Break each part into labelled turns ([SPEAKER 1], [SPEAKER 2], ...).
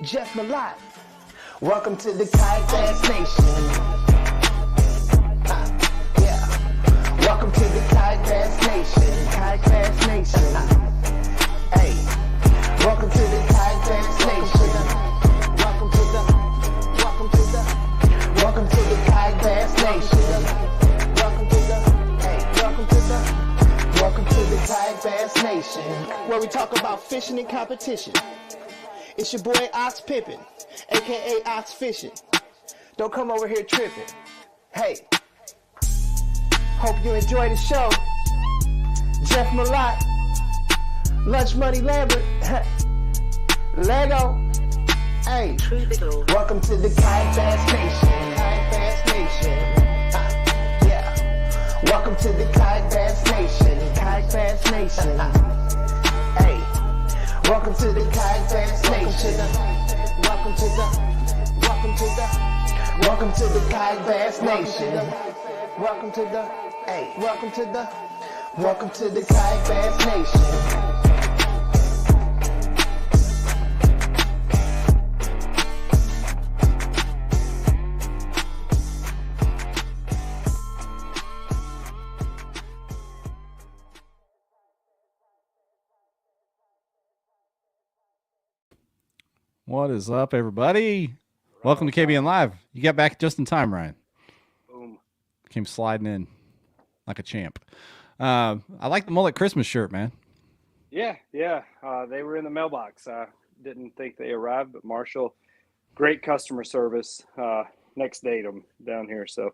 [SPEAKER 1] Jeff Malott. Welcome to the Kayak Bass Nation. Yeah. Welcome to the Kayak Bass Nation. Kayak Bass Nation. Hey. Welcome to the Kayak Bass Nation. Welcome to the Kayak Bass Nation. Welcome to the Kayak Bass Nation, where we talk about fishing and competition. It's your boy Ox Pippin, aka Ox Fishing. Don't come over here tripping. Hey, hope you enjoy the show. Jeff Malott, Lunch Money Lambert, Lego. Hey, welcome to the Kayak Bass Nation. Kayak Bass Nation. Yeah. Welcome to the Kayak Bass Nation. Kayak Bass Nation. Hey. Welcome to the Kayak Bass Nation. Welcome to the Kayak Bass Nation. Welcome to the Kayak Bass Nation.
[SPEAKER 2] What is up, everybody? Welcome to KBN Live. You got back just in time, Ryan.
[SPEAKER 3] Boom.
[SPEAKER 2] Came sliding in like a champ. I like the mullet Christmas shirt, man.
[SPEAKER 3] Yeah. They were in the mailbox. I didn't think they arrived, but Marshall, great customer service. Next day them down here. So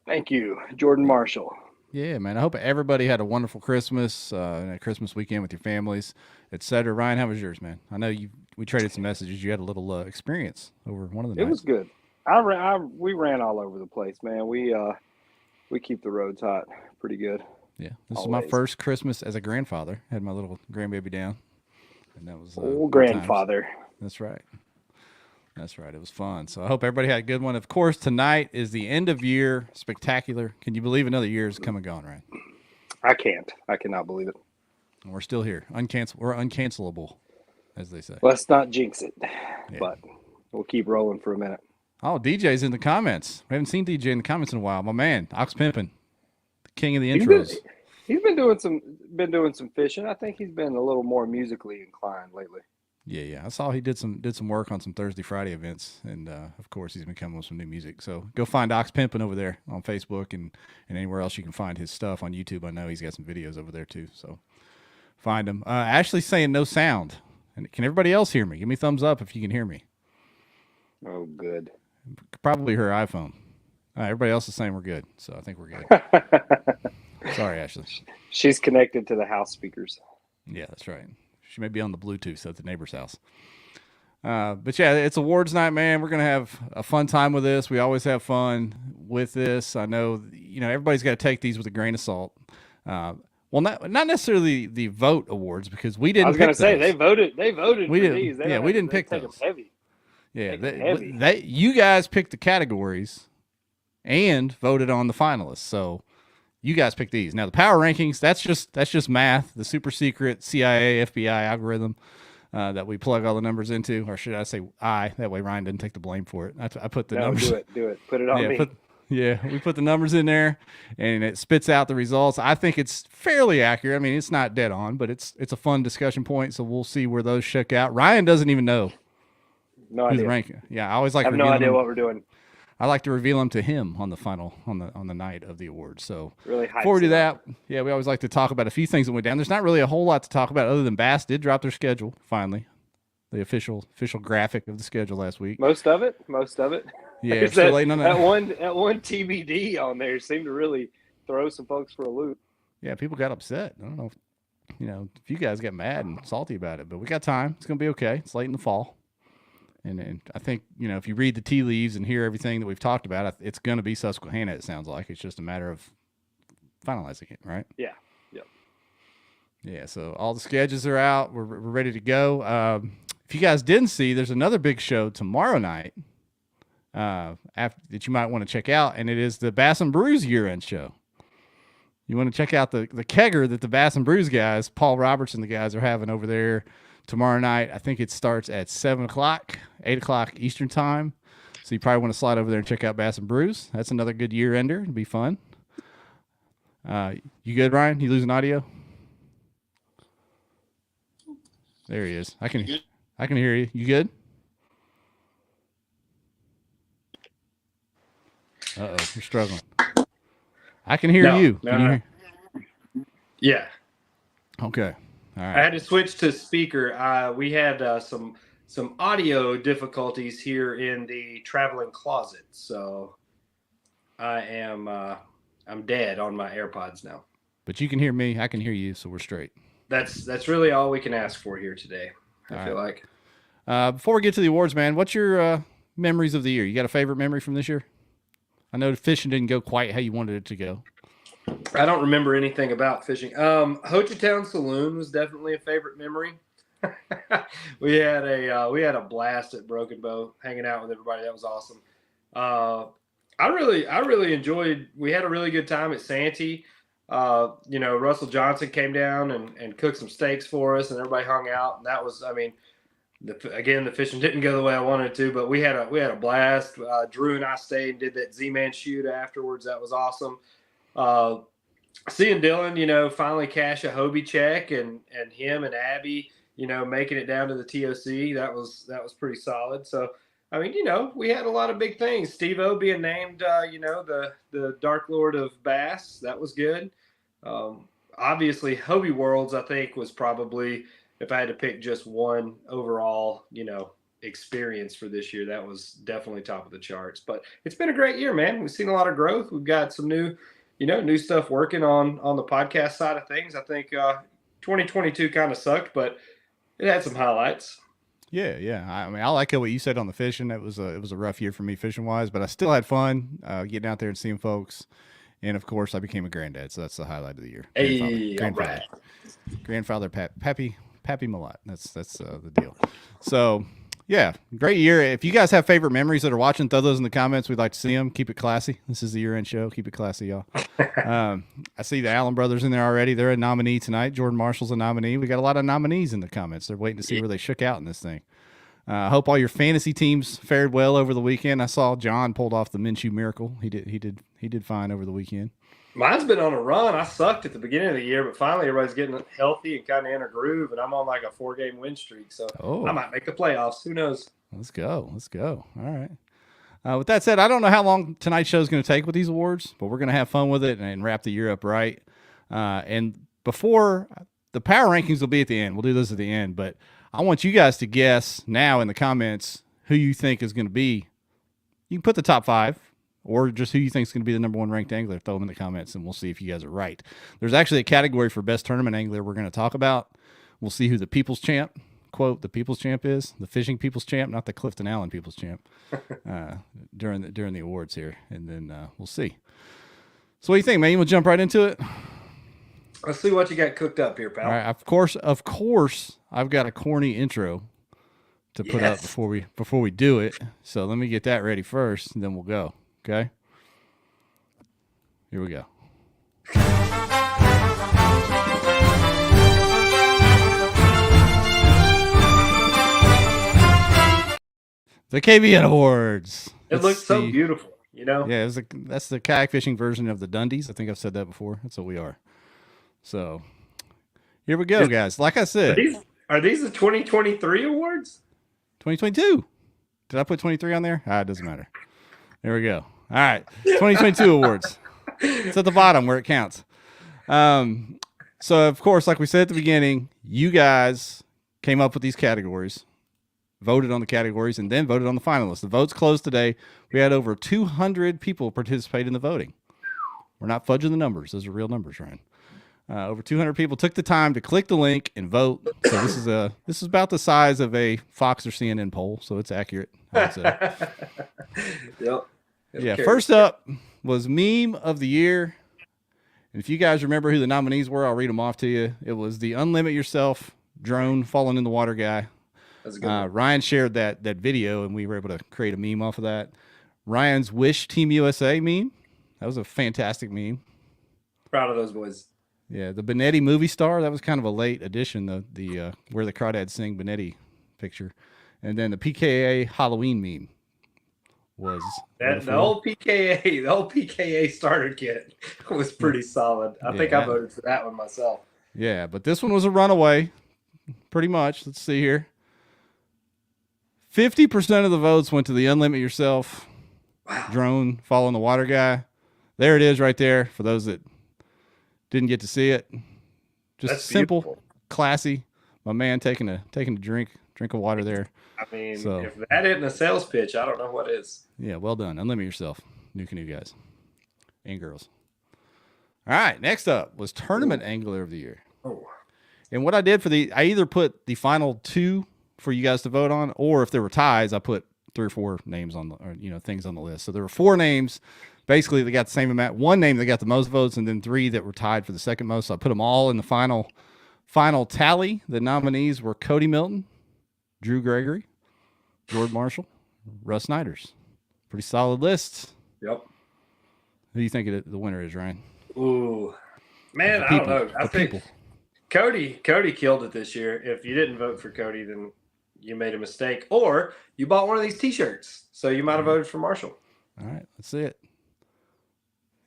[SPEAKER 3] thank you, Jordan Marshall.
[SPEAKER 2] Yeah, man. I hope everybody had a wonderful Christmas and a Christmas weekend with your families, etc. Ryan, how was yours, man? I know we traded some messages. You had a little experience over one of the nights.
[SPEAKER 3] It was good. We ran all over the place, man. We keep the roads hot pretty good.
[SPEAKER 2] Yeah, this is my first Christmas as a grandfather. Had my little grandbaby down, and that was
[SPEAKER 3] old grandfather.
[SPEAKER 2] Times. That's right. That's right. It was fun. So I hope everybody had a good one. Of course, tonight is the end of year spectacular. Can you believe another year is come and gone, right?
[SPEAKER 3] I can't. I cannot believe it.
[SPEAKER 2] And we're still here. We're uncancelable, as they say.
[SPEAKER 3] Let's not jinx it, but we'll keep rolling for a minute.
[SPEAKER 2] Oh, DJ's in the comments. We haven't seen DJ in the comments in a while. My man, Ox Pimpin', the king of the intros.
[SPEAKER 3] He's been doing some fishing. I think he's been a little more musically inclined lately.
[SPEAKER 2] Yeah. I saw he did some work on some Thursday, Friday events, and of course he's been coming with some new music. So go find Ox Pimpin' over there on Facebook and anywhere else you can find his stuff on YouTube. I know he's got some videos over there too. So find him. Ashley's saying no sound. And can everybody else hear me? Give me a thumbs up if you can hear me.
[SPEAKER 3] Oh, good.
[SPEAKER 2] Probably her iPhone. Everybody else is saying we're good, so I think we're good. Sorry, Ashley.
[SPEAKER 3] She's connected to the house speakers.
[SPEAKER 2] Yeah, that's right. She may be on the Bluetooth at the neighbor's house. But yeah, it's awards night, man. We're going to have a fun time with this. We always have fun with this. I know, everybody's got to take these with a grain of salt. Well, not necessarily the vote awards, because we didn't.
[SPEAKER 3] I was going to say they voted. We
[SPEAKER 2] didn't. We didn't pick those.
[SPEAKER 3] Heavy.
[SPEAKER 2] Yeah, you guys picked the categories and voted on the finalists. So you guys picked these. Now the power rankings, that's just math, the super secret CIA, FBI algorithm that we plug all the numbers into, or should I say that way Ryan didn't take the blame for it. I put the numbers.
[SPEAKER 3] Do it. Put it on me.
[SPEAKER 2] We put the numbers in there and it spits out the results. I think it's fairly accurate. I mean, it's not dead on, but it's a fun discussion point. So we'll see where those shook out. Ryan doesn't even know.
[SPEAKER 3] No idea.
[SPEAKER 2] The ranking. Yeah, I always like.
[SPEAKER 3] I have no idea what we're doing.
[SPEAKER 2] I like to reveal them to him on the final on the night of the awards. So
[SPEAKER 3] really
[SPEAKER 2] forward to that. Yeah, we always like to talk about a few things that went down. There's not really a whole lot to talk about other than Bass did drop their schedule finally, the official graphic of the schedule last week.
[SPEAKER 3] Most of it.
[SPEAKER 2] Yeah, still waiting on that.
[SPEAKER 3] That one TBD on there seemed to really throw some folks for a loop.
[SPEAKER 2] Yeah, people got upset. I don't know if you guys get mad and salty about it, but we got time. It's gonna be okay. It's late in the fall. And I think, if you read the tea leaves and hear everything that we've talked about, it's going to be Susquehanna, it sounds like. It's just a matter of finalizing it, right?
[SPEAKER 3] Yeah. Yep.
[SPEAKER 2] Yeah, so all the schedules are out. We're ready to go. If you guys didn't see, there's another big show tomorrow night that you might want to check out, and it is the Bass and Brews year-end show. You want to check out the kegger that the Bass and Brews guys, Paul Roberts and the guys, are having over there tomorrow night. I think it starts at 7 o'clock, 8 o'clock Eastern time. So you probably want to slide over there and check out Bass and Brews. That's another good year ender. It'll be fun. You good, Ryan? You losing audio? There he is. I can hear you. You good? Uh-oh, you're struggling. I can hear you. Can you hear?
[SPEAKER 4] Yeah.
[SPEAKER 2] Okay. All right.
[SPEAKER 4] I had to switch to speaker. We had some audio difficulties here in the traveling closet, so I'm dead on my AirPods now.
[SPEAKER 2] But you can hear me. I can hear you, so we're straight.
[SPEAKER 4] That's really all we can ask for here today. I feel like.
[SPEAKER 2] Before we get to the awards, man, what's your memories of the year? You got a favorite memory from this year? I know the fishing didn't go quite how you wanted it to go.
[SPEAKER 4] I don't remember anything about fishing. Hochatown Saloon was definitely a favorite memory. we had a blast at Broken Bow, hanging out with everybody. That was awesome. I really enjoyed. We had a really good time at Santee. Russell Johnson came down and cooked some steaks for us, and everybody hung out. And that was, the fishing didn't go the way I wanted it to, but we had a blast. Drew and I stayed and did that Z-Man shoot afterwards. That was awesome. Seeing Dylan, finally cash a Hobie check, and him and Abby, making it down to the TOC. That was pretty solid. So, we had a lot of big things. Steve-O being named, the Dark Lord of Bass. That was good. Obviously, Hobie Worlds, I think, was probably, if I had to pick just one overall, experience for this year, that was definitely top of the charts. But it's been a great year, man. We've seen a lot of growth. We've got some new stuff working on the podcast side of things. I think 2022 kind of sucked, but it had some highlights.
[SPEAKER 2] Yeah. I like what you said on the fishing. It was a rough year for me fishing wise, but I still had fun getting out there and seeing folks. And of course, I became a granddad, so that's the highlight of the year. Grandfather Pappy Malott. That's the deal. So yeah, great year. If you guys have favorite memories that are watching, throw those in the comments. We'd like to see them. Keep it classy. This is the year-end show. Keep it classy, y'all. I see the Allen brothers in there already. They're a nominee tonight. Jordan Marshall's a nominee. We got a lot of nominees in the comments. They're waiting to see where they shook out in this thing. I hope all your fantasy teams fared well over the weekend. I saw John pulled off the Minshew miracle. He did fine over the weekend.
[SPEAKER 4] Mine's been on a run. I sucked at the beginning of the year, but finally everybody's getting healthy and kind of in a groove, and I'm on like a 4-game win streak, so I might make the playoffs. Who knows?
[SPEAKER 2] Let's go. All right. With that said, I don't know how long tonight's show is going to take with these awards, but we're going to have fun with it and wrap the year up right. And before the power rankings will be at the end. We'll do those at the end, but I want you guys to guess now in the comments who you think is going to be. You can put the top 5. Or just who you think is going to be the number 1 ranked angler. Throw them in the comments, and we'll see if you guys are right. There's actually a category for best tournament angler we're going to talk about. We'll see who the people's champ, quote, the people's champ is. The fishing people's champ, not the Clifton Allen people's champ, during the awards here. And then we'll see. So what do you think, man? You want to jump right into it?
[SPEAKER 4] Let's see what you got cooked up here, pal.
[SPEAKER 2] All right, of course, I've got a corny intro to put up before we do it. So let me get that ready first, and then we'll go. Okay, here we go. The KBN Awards.
[SPEAKER 4] It looks so beautiful,
[SPEAKER 2] Yeah, that's the kayak fishing version of the Dundies. I think I've said that before. That's what we are. So here we go, guys. Like I said,
[SPEAKER 4] are these the 2023 awards?
[SPEAKER 2] 2022. Did I put 23 on there? It doesn't matter. There we go. All right, 2022 awards. It's at the bottom where it counts. So, of course, like we said at the beginning, you guys came up with these categories, voted on the categories, and then voted on the finalists. The votes closed today. We had over 200 people participate in the voting. We're not fudging the numbers. Those are real numbers, Ryan. Over 200 people took the time to click the link and vote. So this is about the size of a Fox or CNN poll, so it's accurate, I would say.
[SPEAKER 4] Yep.
[SPEAKER 2] Yeah, first up was Meme of the Year. And if you guys remember who the nominees were, I'll read them off to you. It was the Unlimit Yourself drone falling in the water guy.
[SPEAKER 4] That's a good one.
[SPEAKER 2] Ryan shared that video, and we were able to create a meme off of that. Ryan's Wish Team USA meme. That was a fantastic meme.
[SPEAKER 4] Proud of those boys.
[SPEAKER 2] Yeah, the Benetti movie star, that was kind of a late addition, the Where the Crawdads Sing Benetti picture. And then the PKA Halloween meme was
[SPEAKER 4] the old PKA starter kit was pretty solid. I think I voted for that one myself.
[SPEAKER 2] Yeah, but this one was a runaway, pretty much. Let's see here. 50% of the votes went to the Unlimit Yourself drone following the water guy. There it is right there for those that didn't get to see it. Just
[SPEAKER 4] That's
[SPEAKER 2] simple,
[SPEAKER 4] beautiful.
[SPEAKER 2] Classy. My man taking a drink of water there.
[SPEAKER 4] I mean, if that isn't a sales pitch, I don't know what is.
[SPEAKER 2] Yeah, well done. Unlimit Yourself. New Canoe guys and girls. All right, next up was Tournament Angler of the Year.
[SPEAKER 4] Oh.
[SPEAKER 2] And what I did I either put the final 2 for you guys to vote on, or if there were ties, I put 3 or 4 names on things on the list. So there were 4 names. Basically, they got the same amount. 1 name that got the most votes, and then 3 that were tied for the second most. So I put them all in the final tally. The nominees were Cody Milton, Drew Gregory, Jordan Marshall, Russ Snyders. Pretty solid list.
[SPEAKER 4] Yep.
[SPEAKER 2] Who do you think the winner is, Ryan?
[SPEAKER 4] Ooh, man, I don't know. I think Cody killed it this year. If you didn't vote for Cody, then you made a mistake, or you bought one of these T-shirts, so you might have voted for Marshall.
[SPEAKER 2] All right, let's see it.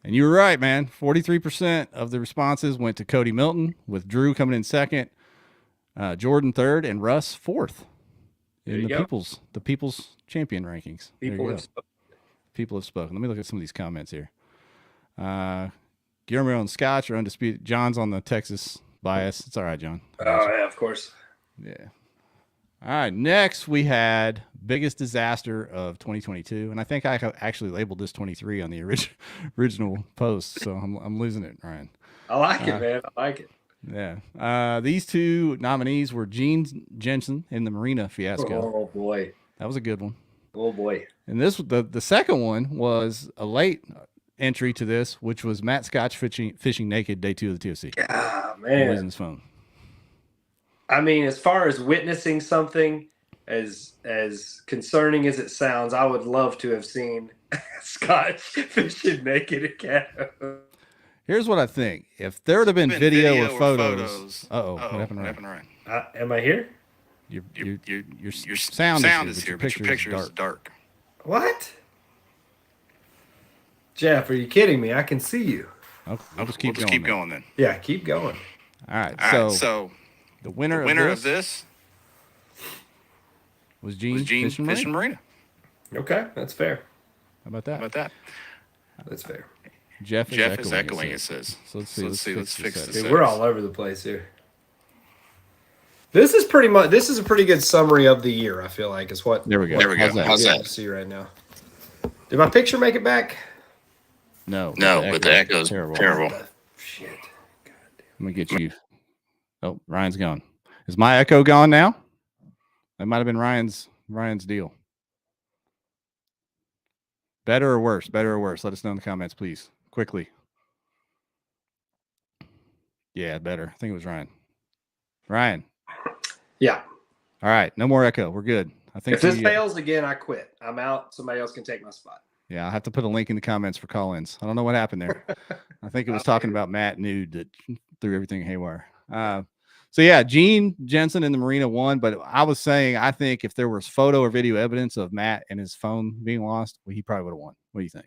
[SPEAKER 2] And you were right, man. 43% of the responses went to Cody Milton, with Drew coming in second, Jordan third, and Russ fourth in the people's champion rankings. People have spoken. Let me look at some of these comments here. Guillermo and Scotch are undisputed. John's on the Texas bias. It's all right, John.
[SPEAKER 4] Oh, yeah, of course.
[SPEAKER 2] Yeah. All right. Next, we had biggest disaster of 2022, and I think I actually labeled this 23 on the original post, so I'm losing it, Ryan.
[SPEAKER 4] I like it, man. I like it.
[SPEAKER 2] Yeah. These 2 nominees were Gene Jensen in the Marina fiasco.
[SPEAKER 4] Oh boy,
[SPEAKER 2] that was a good one.
[SPEAKER 4] Oh boy.
[SPEAKER 2] And the second one was a late entry to this, which was Matt Scotch fishing naked day 2 of the TOC.
[SPEAKER 4] Ah, man.
[SPEAKER 2] Losing his phone.
[SPEAKER 4] I mean, as far as witnessing something as concerning as it sounds, I would love to have seen Scotch fishing naked at Caddo.
[SPEAKER 2] Here's what I think. If there would have been video or photos. What happened, Ryan?
[SPEAKER 4] Am I here?
[SPEAKER 2] Your sound is here, but your picture is dark.
[SPEAKER 4] What? Jeff, are you kidding me? I can see you.
[SPEAKER 2] Okay, we'll just keep going then.
[SPEAKER 4] Yeah, keep going.
[SPEAKER 2] All right. So the winner of this was Gene Fishing Marina.
[SPEAKER 4] Okay, that's fair.
[SPEAKER 2] How about that?
[SPEAKER 4] That's fair.
[SPEAKER 2] Jeff is echoing, it says. So let's fix this.
[SPEAKER 4] Dude, we're all over the place here. This is a pretty good summary of the year, I feel like, is what.
[SPEAKER 2] There we go.
[SPEAKER 4] How's that? See right now. Did my picture make it back?
[SPEAKER 2] No, but the echo's terrible.
[SPEAKER 4] Shit. God damn.
[SPEAKER 2] Let me get you. Oh, Ryan's gone. Is my echo gone now? That might have been Ryan's deal. Better or worse? Let us know in the comments, please. Quickly. Yeah, better. I think it was Ryan.
[SPEAKER 4] Yeah.
[SPEAKER 2] All right. No more echo. We're good. I think
[SPEAKER 4] if this fails again, I quit. I'm out. Somebody else can take my spot.
[SPEAKER 2] Yeah, I'll have to put a link in the comments for call-ins. I don't know what happened there. I think it was talking about Matt Nude that threw everything haywire. So yeah, Gene Jensen in the Marina won, but I was saying I think if there was photo or video evidence of Matt and his phone being lost, well, he probably would have won. What do you think?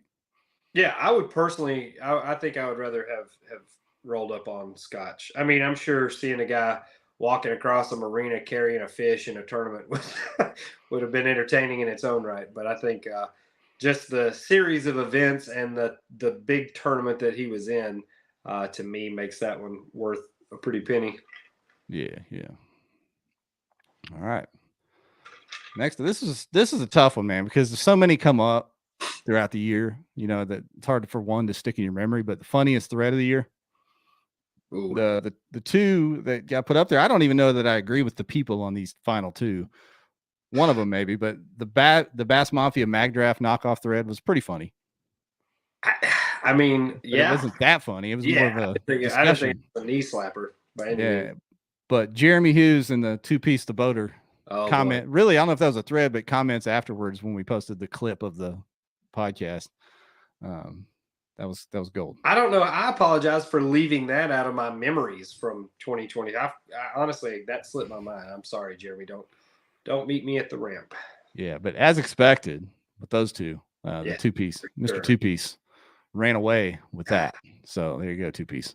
[SPEAKER 4] Yeah, I would personally. I think I would rather have rolled up on Scotch. I mean, I'm sure seeing a guy walking across a marina carrying a fish in a tournament would have been entertaining in its own right. But I think just the series of events and the big tournament that he was in, to me, makes that one worth a pretty penny.
[SPEAKER 2] Yeah. All right. Next, this is a tough one, man, because so many come up throughout the year. You know that it's hard for one to stick in your memory. But the funniest thread of the year, the 2 that got put up there. I don't even know that I agree with the people on these final 2. One of them maybe, but the Bass Mafia Mag Draft knockoff thread was pretty funny.
[SPEAKER 4] I mean, yeah,
[SPEAKER 2] it wasn't that funny. It was more of a discussion.
[SPEAKER 4] I don't think it was a knee slapper by any means.
[SPEAKER 2] But Jeremy Hughes and the 2-piece the boater comment. Boy. Really, I don't know if that was a thread, but comments afterwards when we posted the clip of the podcast. That That was gold.
[SPEAKER 4] I don't know. I apologize for leaving that out of my memories from 2020. I honestly, that slipped my mind. I'm sorry, Jeremy. Don't meet me at the ramp.
[SPEAKER 2] Yeah, but as expected with those two, the two-piece, Mr. Two-Piece ran away with that. So there you go, Two-Piece.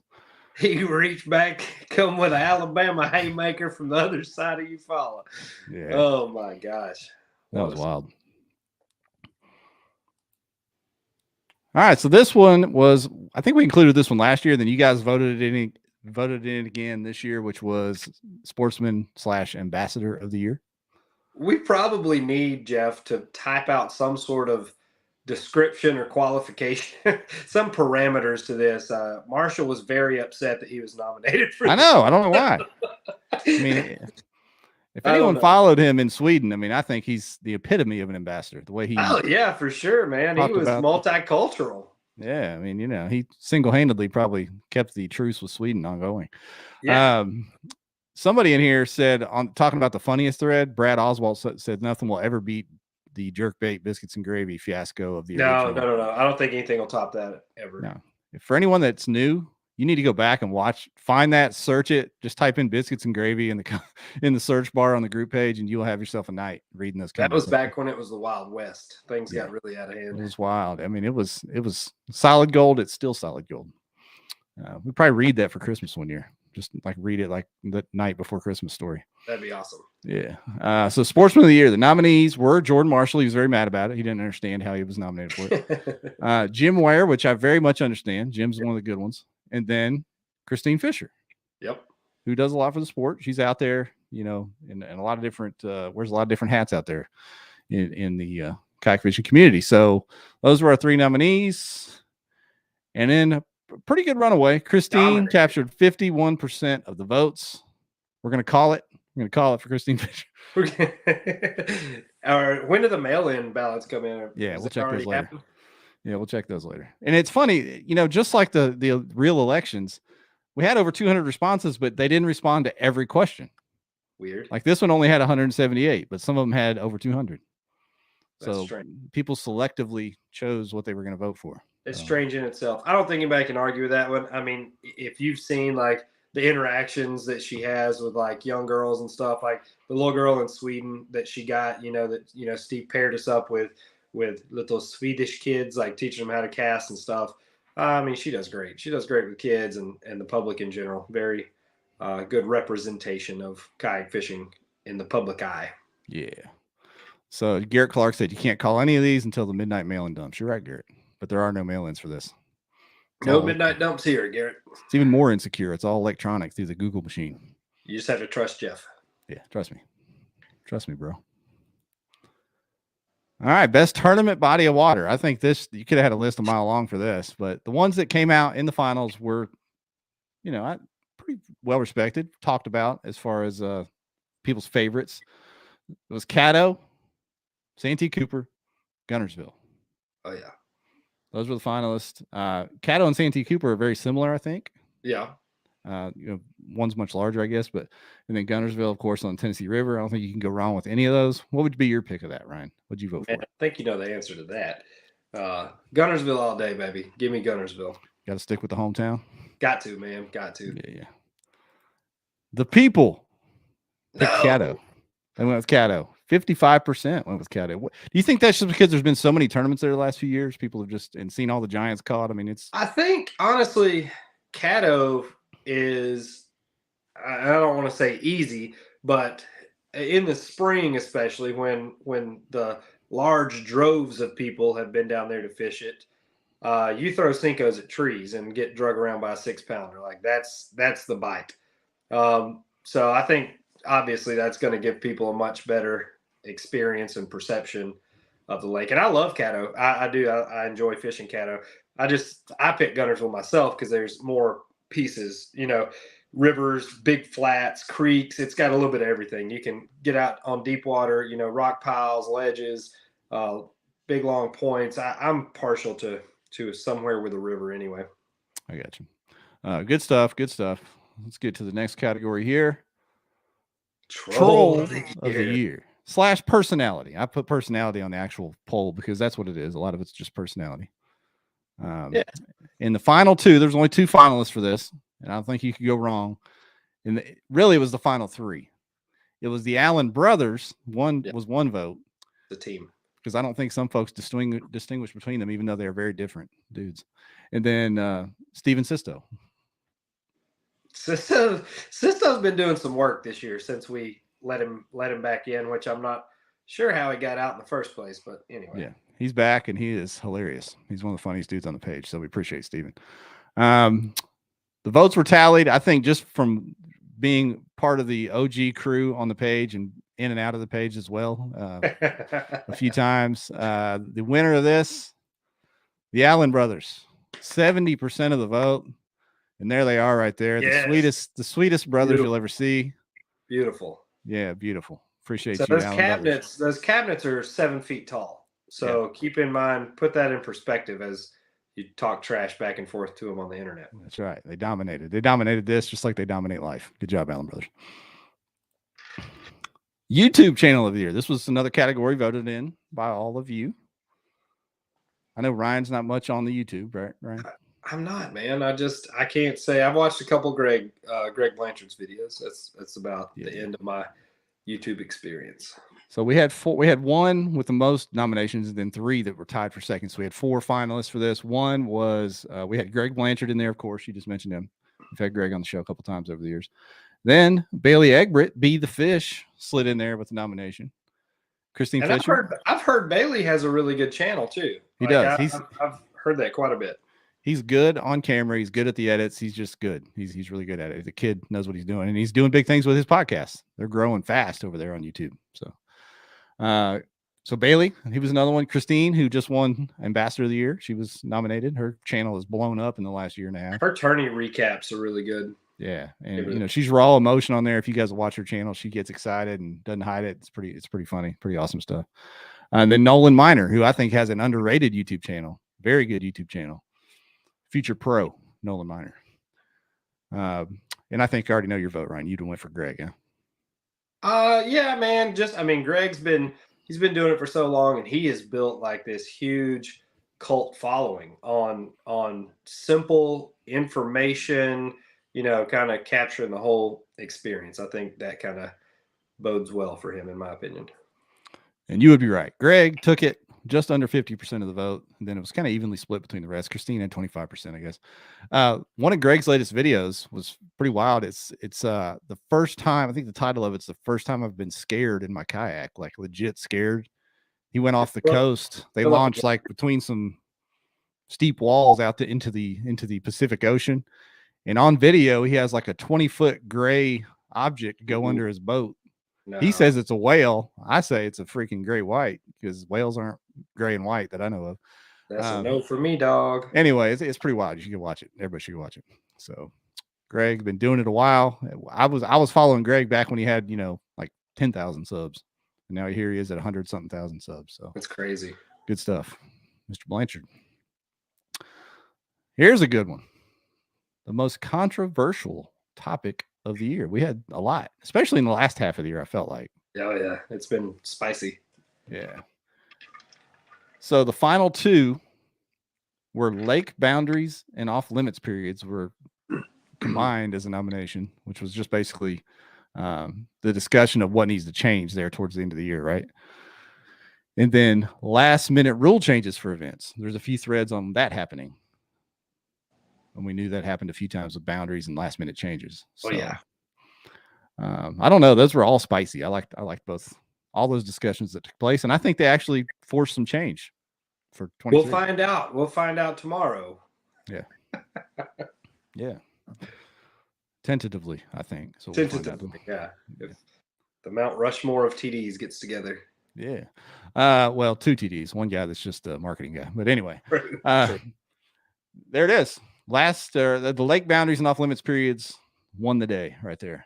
[SPEAKER 4] He reached back, come with an Alabama haymaker from the other side of Eufaula.
[SPEAKER 2] Yeah.
[SPEAKER 4] Oh my gosh.
[SPEAKER 2] That was wild. All right, so this one was, I think we included this one last year. Then you guys voted in again this year, which was Sportsman / Ambassador of the Year.
[SPEAKER 4] We probably need, Jeff, to type out some sort of description or qualification, some parameters to this. Marshall was very upset that he was nominated for.
[SPEAKER 2] I know. I don't know why. I mean, if anyone followed him in Sweden, I mean, I think he's the epitome of an ambassador. The way he.
[SPEAKER 4] Oh yeah, for sure, man. He was multicultural.
[SPEAKER 2] Yeah, I mean, he single-handedly probably kept the truce with Sweden ongoing.
[SPEAKER 4] Yeah.
[SPEAKER 2] Somebody in here said, talking about the funniest thread, Brad Oswald said nothing will ever beat the jerkbait biscuits and gravy fiasco of the original.
[SPEAKER 4] No. I don't think anything will top that ever.
[SPEAKER 2] No. For anyone that's new, you need to go back and find that, search it, just type in biscuits and gravy in the search bar on the group page, and you'll have yourself a night reading those.
[SPEAKER 4] That was back when it was the Wild West. Things got really out of hand.
[SPEAKER 2] It was wild. I mean, it was solid gold. It's still solid gold. We probably read that for Christmas one year. Just like read it like the night before Christmas story.
[SPEAKER 4] That'd be awesome.
[SPEAKER 2] Yeah. So Sportsman of the Year, the nominees were Jordan Marshall. He was very mad about it. He didn't understand how he was nominated for it. Jim Ware, which I very much understand. Jim's one of the good ones. And then Christine Fisher.
[SPEAKER 4] Yep.
[SPEAKER 2] Who does a lot for the sport. She's out there, in a lot of different, wears a lot of different hats out there in the kayak fishing community. So those were our three nominees. And then pretty good runaway. Christine captured 51% of the votes. We're going to call it. I'm going to call it for Christine Fisher.
[SPEAKER 4] When do the mail-in ballots come in?
[SPEAKER 2] Yeah, we'll check those later. Yeah, we'll check those later. And it's funny, just like the real elections, we had over 200 responses, but they didn't respond to every question.
[SPEAKER 4] Weird.
[SPEAKER 2] Like this one only had 178, but some of them had over 200.
[SPEAKER 4] That's
[SPEAKER 2] so
[SPEAKER 4] strange.
[SPEAKER 2] People selectively chose what they were going to vote for.
[SPEAKER 4] It's strange in itself. I don't think anybody can argue with that one. I mean, if you've seen like the interactions that she has with like young girls and stuff, like the little girl in Sweden that she got, Steve paired us up with little Swedish kids, like teaching them how to cast and stuff. I mean, she does great. She does great with kids and the public in general. Very good representation of kayak fishing in the public eye.
[SPEAKER 2] Yeah. So Garrett Clark said you can't call any of these until the midnight mail-in dumps. You're right, Garrett. But there are no mail-ins for this.
[SPEAKER 4] No midnight dumps here, Garrett.
[SPEAKER 2] It's even more insecure. It's all electronic through the Google machine.
[SPEAKER 4] You just have to trust Jeff.
[SPEAKER 2] Yeah, trust me. Trust me, bro. All right, best tournament body of water. I think you could have had a list a mile long for this, but the ones that came out in the finals were, pretty well respected, talked about as far as people's favorites. It was Caddo, Santee Cooper, Guntersville.
[SPEAKER 4] Oh, yeah.
[SPEAKER 2] Those were the finalists. Caddo and Santee Cooper are very similar, I think.
[SPEAKER 4] Yeah.
[SPEAKER 2] One's much larger, I guess, and then Guntersville, of course, on the Tennessee River. I don't think you can go wrong with any of those. What would be your pick of that, Ryan? What'd you vote for?
[SPEAKER 4] I think you know the answer to that. Guntersville all day, baby. Give me Guntersville.
[SPEAKER 2] Got to stick with the hometown.
[SPEAKER 4] Got to, man. Got to.
[SPEAKER 2] Yeah. The people picked Caddo. They went with Caddo. 55% went with Caddo. Do you think that's just because there's been so many tournaments there the last few years? People have just seen all the giants caught. I mean,
[SPEAKER 4] I think honestly, Caddo is, I don't want to say easy, but in the spring, especially when the large droves of people have been down there to fish it, you throw Cincos at trees and get drug around by a 6-pounder. Like that's the bite. So I think obviously that's going to give people a much better experience and perception of the lake. And I love Caddo. I do. I enjoy fishing Caddo. I picked Guntersville myself because there's more pieces, rivers, big flats, creeks. It's got a little bit of everything. You can get out on deep water, rock piles, ledges, big long points. I'm partial to somewhere with a river anyway.
[SPEAKER 2] I got you. Good stuff. Let's get to the next category here. Troll of the year / personality. I put personality on the actual poll because that's what it is. A lot of it's just personality. In the final two, there's only 2 finalists for this, and I don't think you could go wrong. And really, it was the final 3. It was the Allen brothers. Was 1 vote.
[SPEAKER 4] The team.
[SPEAKER 2] Because I don't think some folks distinguish between them, even though they are very different dudes. And then Steven Sisto.
[SPEAKER 4] Sisto's been doing some work this year since we let him back in, which I'm not sure how he got out in the first place, but anyway.
[SPEAKER 2] Yeah, he's back and he is hilarious. He's one of the funniest dudes on the page, so we appreciate Steven. The votes were tallied, I think, just from being part of the OG crew on the page and in and out of the page as well a few times. The winner of this, the Allen brothers, 70% of the vote. And there they are right there. Yes. The sweetest brothers you'll ever see.
[SPEAKER 4] Beautiful.
[SPEAKER 2] Yeah, beautiful. Appreciate you.
[SPEAKER 4] Those cabinets are 7 feet tall. So keep in mind, put that in perspective as you talk trash back and forth to them on the internet.
[SPEAKER 2] That's right. They dominated. They dominated this just like they dominate life. Good job, Allen brothers. YouTube channel of the year. This was another category voted in by all of you. I know Ryan's not much on the YouTube, right, Ryan?
[SPEAKER 4] I'm not, man. I can't say. I've watched a couple Greg Blanchard's videos. That's about the end of my YouTube experience.
[SPEAKER 2] So we had 1 with the most nominations, and then 3 that were tied for second. So we had 4 finalists for this. One was we had Greg Blanchard in there, of course. You just mentioned him. We've had Greg on the show a couple times over the years. Then Bailey Egbert, Be the Fish, slid in there with the nomination. Christine Fisher.
[SPEAKER 4] I've heard Bailey has a really good channel too.
[SPEAKER 2] He does.
[SPEAKER 4] I've heard that quite a bit.
[SPEAKER 2] He's good on camera. He's good at the edits. He's just good. He's really good at it. The kid knows what he's doing, and he's doing big things with his podcast. They're growing fast over there on YouTube. So Bailey, he was another one. Christine, who just won Ambassador of the Year, she was nominated. Her channel has blown up in the last year and a half.
[SPEAKER 4] Her tourney recaps are really good.
[SPEAKER 2] Yeah, and she's raw emotion on there. If you guys watch her channel, she gets excited and doesn't hide it. It's pretty funny, pretty awesome stuff. And then Nolan Miner, who I think has an underrated YouTube channel, very good YouTube channel. Future pro, Nolan Miner. And I think I already know your vote, Ryan. You'd went for Greg, huh?
[SPEAKER 4] Yeah, man. Greg's been doing it for so long, and he has built like this huge cult following on simple information, kind of capturing the whole experience. I think that kind of bodes well for him, in my opinion.
[SPEAKER 2] And you would be right. Greg took it just under 50% of the vote. And then it was kind of evenly split between the rest. Christine had 25%, I guess. One of Greg's latest videos was pretty wild. It's the first time, I think the title of it's the first time I've been scared in my kayak, like legit scared. He went off the coast. They launched like between some steep walls out into the Pacific Ocean. And on video, he has like a 20-foot gray object go under his boat. No. He says it's a whale. I say it's a freaking gray white because whales aren't gray and white that I know of.
[SPEAKER 4] That's a no for me, dog.
[SPEAKER 2] Anyway, it's pretty wild. You should go watch it. Everybody should go watch it. So Greg been doing it a while. I was following Greg back when he had, like 10,000 subs. And now here he is at 100-something thousand subs. So
[SPEAKER 4] that's crazy.
[SPEAKER 2] Good stuff. Mr. Blanchard. Here's a good one. The most controversial topic of the year. We had a lot, especially in the last half of the year, I felt like.
[SPEAKER 4] Oh, yeah. It's been spicy.
[SPEAKER 2] Yeah. So the final 2 were lake boundaries and off limits periods were combined as a nomination, which was just basically the discussion of what needs to change there towards the end of the year, right? And then last minute rule changes for events. There's a few threads on that happening. And we knew that happened a few times with boundaries and last minute changes. So,
[SPEAKER 4] yeah.
[SPEAKER 2] I don't know. Those were all spicy. I liked both, all those discussions that took place. And I think they actually forced some change for 2023.
[SPEAKER 4] We'll find out tomorrow.
[SPEAKER 2] Yeah. Yeah. Tentatively, I think. So
[SPEAKER 4] tentatively, yeah. If the Mount Rushmore of TDs gets together.
[SPEAKER 2] Yeah. Well, 2 TDs. One guy that's just a marketing guy. But anyway, there it is. The lake boundaries and off limits periods won the day right there.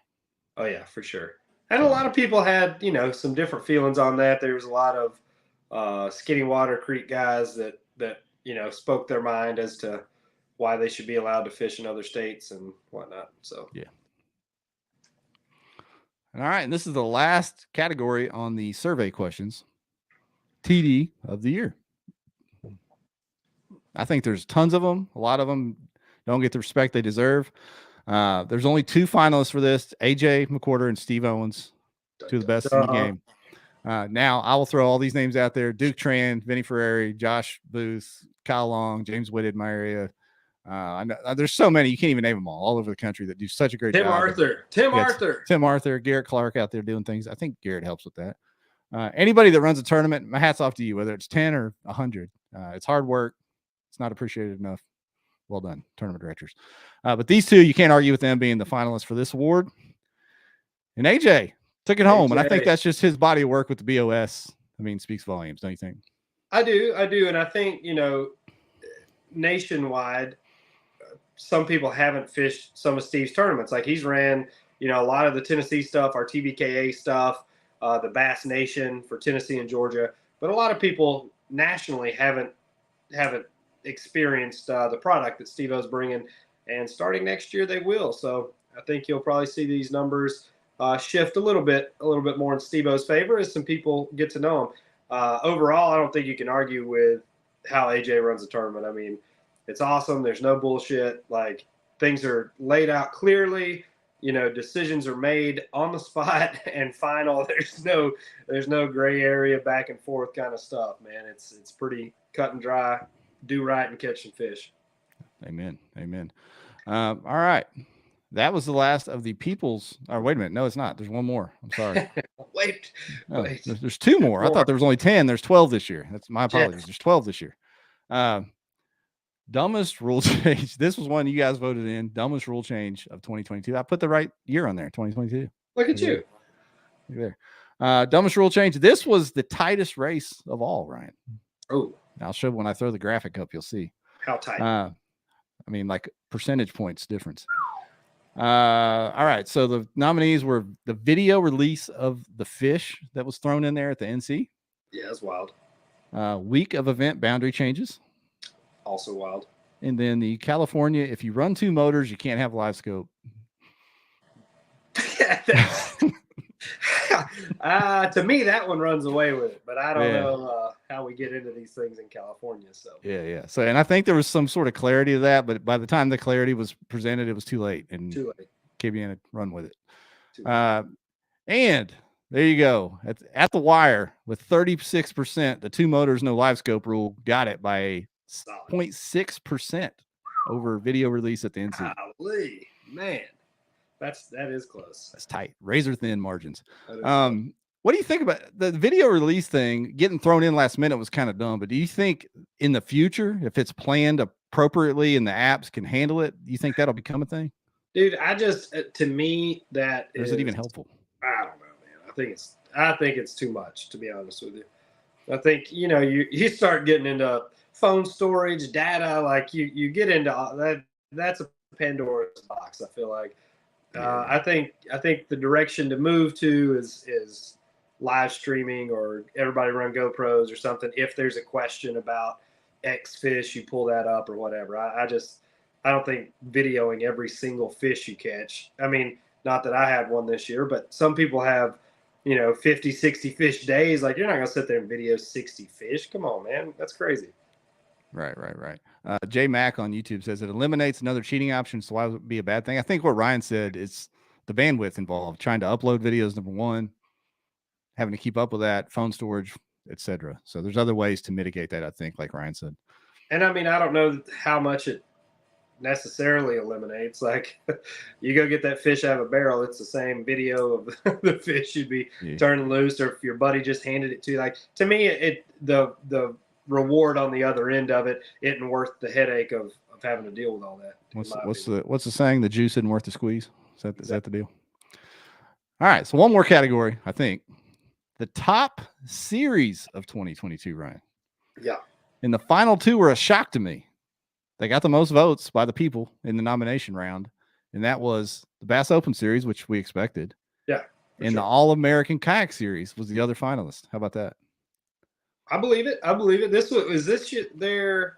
[SPEAKER 4] Oh yeah, for sure. And a lot of people had, some different feelings on that. There was a lot of Skinny Water Creek guys that spoke their mind as to why they should be allowed to fish in other states and whatnot. So
[SPEAKER 2] yeah. All right, and this is the last category on the survey questions. TD of the year. I think there's tons of them. A lot of them don't get the respect they deserve. There's only 2 finalists for this: AJ McWhorter and Steve Owens, 2 of the best in the game. Now I will throw all these names out there: Duke Tran, Vinny Ferrari, Josh Booth, Kyle Long, James Whitted, my area. I know, there's so many, you can't even name them all over the country that do such a great job.
[SPEAKER 4] Tim Arthur, Garrett Clark out there doing things. I think Garrett helps with that. Anybody that runs a tournament, my hat's off to you, whether it's 10 or 100. It's hard work. It's not appreciated enough. Well done, tournament directors. But these 2, you can't argue with them being the finalists for this award. And AJ took it home, and I think that's just his body of work with the BOS. I mean, speaks volumes, don't you think? I do, and I think, nationwide, some people haven't fished some of Steve's tournaments. Like, he's ran, a lot of the Tennessee stuff, our TBKA stuff, the Bass Nation for Tennessee and Georgia, but a lot of people nationally haven't experienced the product that Steve-O's bringing, and starting next year they will. So I think you'll probably see these numbers shift a little bit more in Steve-O's favor as some people get to know him. Overall, I don't think you can argue with how AJ runs the tournament. I mean, it's awesome. There's no bullshit. Like, things are laid out clearly. Decisions are made on the spot and final. There's no gray area back and forth kind of stuff, man. It's pretty cut and dry. Do right and catch some fish.
[SPEAKER 2] Amen. All right. That was the last of the people's. Or wait a minute. No, it's not. There's one more. I'm sorry.
[SPEAKER 4] wait.
[SPEAKER 2] There's 2 more. I thought there was only 10. There's 12 this year. That's my apologies.
[SPEAKER 4] Yes.
[SPEAKER 2] There's 12 this year. Dumbest rule change. This was one you guys voted in. Dumbest rule change of 2022. I put the right year on there, 2022.
[SPEAKER 4] Look at you.
[SPEAKER 2] Look there. Dumbest rule change. This was the tightest race of all, Ryan.
[SPEAKER 4] Oh.
[SPEAKER 2] I'll show when I throw the graphic up, you'll see.
[SPEAKER 4] How tight?
[SPEAKER 2] I mean, like percentage points difference. All right. So the nominees were the video release of the fish that was thrown in there at the NC.
[SPEAKER 4] Yeah, that's wild.
[SPEAKER 2] Week of event boundary changes.
[SPEAKER 4] Also wild.
[SPEAKER 2] And then the California, if you run 2 motors, you can't have live scope.
[SPEAKER 4] To me, that one runs away with it, but I don't know how we get into these things in California. So
[SPEAKER 2] yeah. So, and I think there was some sort of clarity to that, but by the time the clarity was presented, it was too late, and KBN had run with it. And there you go, at the wire with 36%. The 2 motors, no live scope rule got it by a 0.6% over video release at the NC.
[SPEAKER 4] Golly, man. That is close.
[SPEAKER 2] That's tight. Razor thin margins. What do you think about the video release thing? Getting thrown in last minute was kind of dumb, but do you think in the future, if it's planned appropriately and the apps can handle it, do you think that'll become a thing?
[SPEAKER 4] Dude, to me,
[SPEAKER 2] is it even helpful?
[SPEAKER 4] I don't know, man. I think it's too much, to be honest with you. I think, you start getting into phone storage, data, like you get into that. That's a Pandora's box, I feel like. I think the direction to move to is live streaming, or everybody run GoPros or something. If there's a question about X fish, you pull that up or whatever. I don't think videoing every single fish you catch. I mean, not that I had one this year, but some people have, 50, 60 fish days. Like, you're not going to sit there and video 60 fish. Come on, man. That's crazy.
[SPEAKER 2] Right. J Mac on YouTube says it eliminates another cheating option, so why would it be a bad thing? I think what Ryan said is the bandwidth involved, trying to upload videos, number one, having to keep up with that, phone storage, etc. So there's other ways to mitigate that, I think, like Ryan said.
[SPEAKER 4] And I mean, I don't know how much it necessarily eliminates. Like, you go get that fish out of a barrel, it's the same video of the fish you'd be turning loose, or if your buddy just handed it to you. Like, to me, the reward on the other end of it isn't worth the headache of having to deal with all that.
[SPEAKER 2] What's the saying? The juice isn't worth the squeeze. Is that the deal? All right. So one more category, I think. The top series of 2022, Ryan.
[SPEAKER 4] Yeah.
[SPEAKER 2] And the final 2 were a shock to me. They got the most votes by the people in the nomination round. And that was the Bass Open Series, which we expected.
[SPEAKER 4] Yeah.
[SPEAKER 2] And the All-American Kayak Series was the other finalist. How about that?
[SPEAKER 4] I believe it. Is this their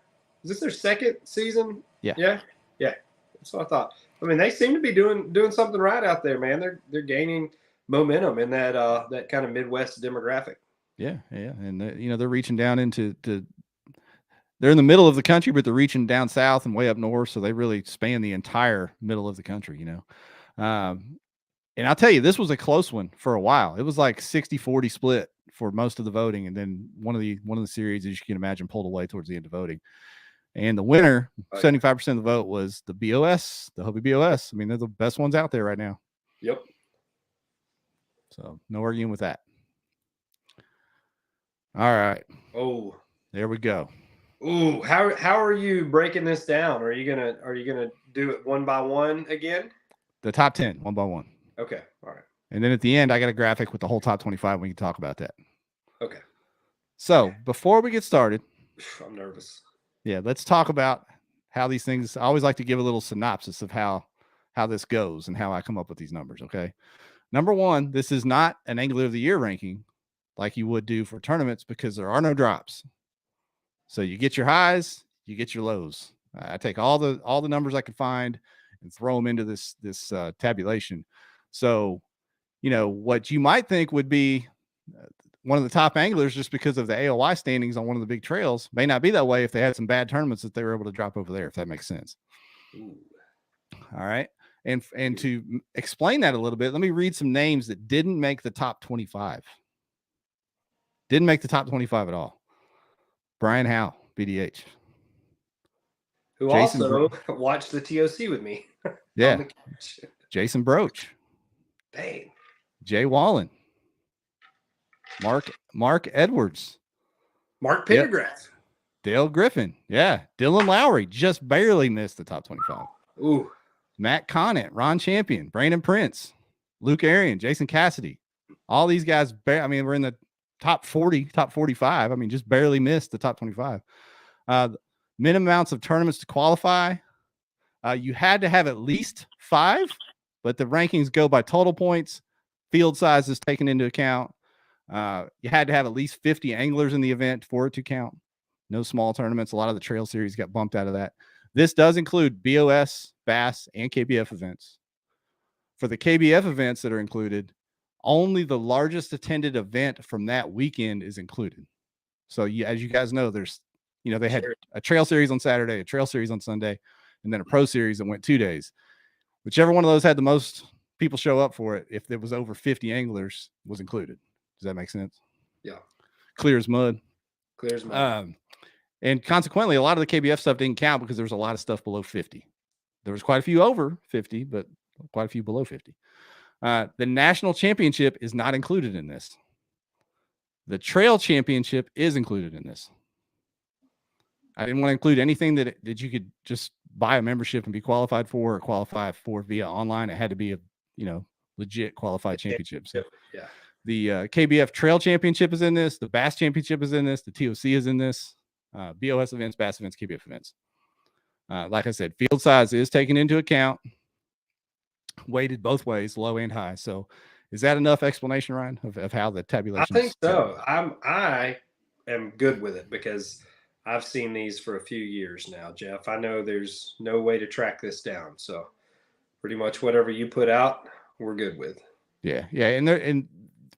[SPEAKER 4] second season?
[SPEAKER 2] Yeah.
[SPEAKER 4] That's what I thought. I mean, they seem to be doing something right out there, man. They're gaining momentum in that kind of Midwest demographic.
[SPEAKER 2] Yeah, and they're reaching down into they're in the middle of the country, but they're reaching down south and way up north, so they really span the entire middle of the country, you know. And I'll tell you, this was a close one for a while. It was like 60-40 split for most of the voting, and then one of the series, as you can imagine, pulled away towards the end of voting. And the winner, 75% of the vote, was the BOS, the Hobie BOS. I mean, they're the best ones out there right now.
[SPEAKER 4] Yep.
[SPEAKER 2] So no arguing with that. All right.
[SPEAKER 4] Oh,
[SPEAKER 2] there we go.
[SPEAKER 4] Ooh, how are you breaking this down? Are you gonna do it one by one again?
[SPEAKER 2] The top 10, one by one.
[SPEAKER 4] Okay. All right.
[SPEAKER 2] And then at the end, I got a graphic with the whole top 25. We can talk about that.
[SPEAKER 4] Okay.
[SPEAKER 2] So before we get started,
[SPEAKER 4] I'm nervous.
[SPEAKER 2] Yeah, let's talk about how these things. I always like to give a little synopsis of how this goes and how I come up with these numbers. Okay. Number one, this is not an Angler of the Year ranking like you would do for tournaments because there are no drops. So you get your highs, you get your lows. I take all the numbers I could find and throw them into this tabulation. So, you know, what you might think would be one of the top anglers just because of the AOY standings on one of the big trails may not be that way if they had some bad tournaments that they were able to drop over there, if that makes sense.
[SPEAKER 4] Ooh.
[SPEAKER 2] All right. And to explain that a little bit, let me read some names that didn't make the top 25. Didn't make the top 25 at all. Brian Howe, BDH.
[SPEAKER 4] Who Jason also watched the TOC with me.
[SPEAKER 2] Yeah. Jason Broach.
[SPEAKER 4] Dang.
[SPEAKER 2] Jay Wallen. Mark Edwards.
[SPEAKER 4] Mark Pendergrass. Yep.
[SPEAKER 2] Dale Griffin. Yeah. Dylan Lowry just barely missed the top 25.
[SPEAKER 4] Ooh.
[SPEAKER 2] Matt Conant, Ron Champion, Brandon Prince, Luke Arian, Jason Cassidy. All these guys, I mean, we're in the top 40, top 45. I mean, just barely missed the top 25. Minimum amounts of tournaments to qualify. You had to have at least 5, but the rankings go by total points. Field size is taken into account. You had to have at least 50 anglers in the event for it to count. No small tournaments. A lot of the trail series got bumped out of that. This does include BOS, Bass, and KBF events. For the KBF events that are included, only the largest attended event from that weekend is included. So as you guys know, there's, you know, they had a trail series on Saturday, a trail series on Sunday, and then a pro series that went 2 days. Whichever one of those had the most people show up for it, if there was over 50 anglers, was included. Does that make sense?
[SPEAKER 4] Yeah.
[SPEAKER 2] Clear as mud.
[SPEAKER 4] Clear as mud.
[SPEAKER 2] And consequently, a lot of the KBF stuff didn't count because there was a lot of stuff below 50. There was quite a few over 50, but quite a few below 50. The national championship is not included in this. The trail championship is included in this. I didn't want to include anything that you could just buy a membership and be qualified for or qualify for via online. It had to be a, you know, legit qualified championship. So,
[SPEAKER 4] yeah.
[SPEAKER 2] The KBF Trail Championship is in this. The Bass Championship is in this. The TOC is in this. BOS events, Bass events, KBF events. Like I said, field size is taken into account. Weighted both ways, low and high. So is that enough explanation, Ryan, of how the tabulation?
[SPEAKER 4] I think so. I am good with it because I've seen these for a few years now, Jeff. I know there's no way to track this down. So pretty much whatever you put out, we're good with.
[SPEAKER 2] Yeah. And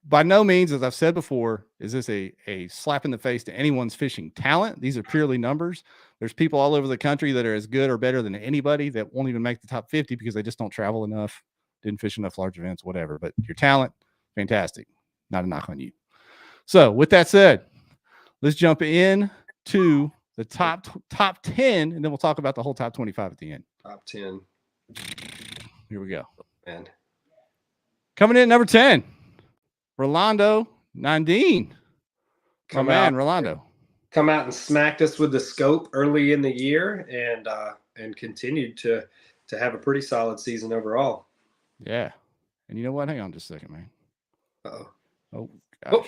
[SPEAKER 2] by no means, as I've said before, is this a slap in the face to anyone's fishing talent. These are purely numbers. There's people all over the country that are as good or better than anybody that won't even make the top 50 because they just don't travel enough, didn't fish enough large events, whatever. But your talent, fantastic. Not a knock on you. So with that said, let's jump in to the top 10, and then we'll talk about the whole top 25 at the end.
[SPEAKER 4] Top 10.
[SPEAKER 2] Here we go.
[SPEAKER 4] Man.
[SPEAKER 2] Coming in at number 10. Rolando Nandine. Rolando.
[SPEAKER 4] Come out and smacked us with the scope early in the year and continued to have a pretty solid season overall.
[SPEAKER 2] Yeah. And you know what? Hang on just a second, man.
[SPEAKER 4] Uh-oh.
[SPEAKER 2] Oh,
[SPEAKER 4] gosh.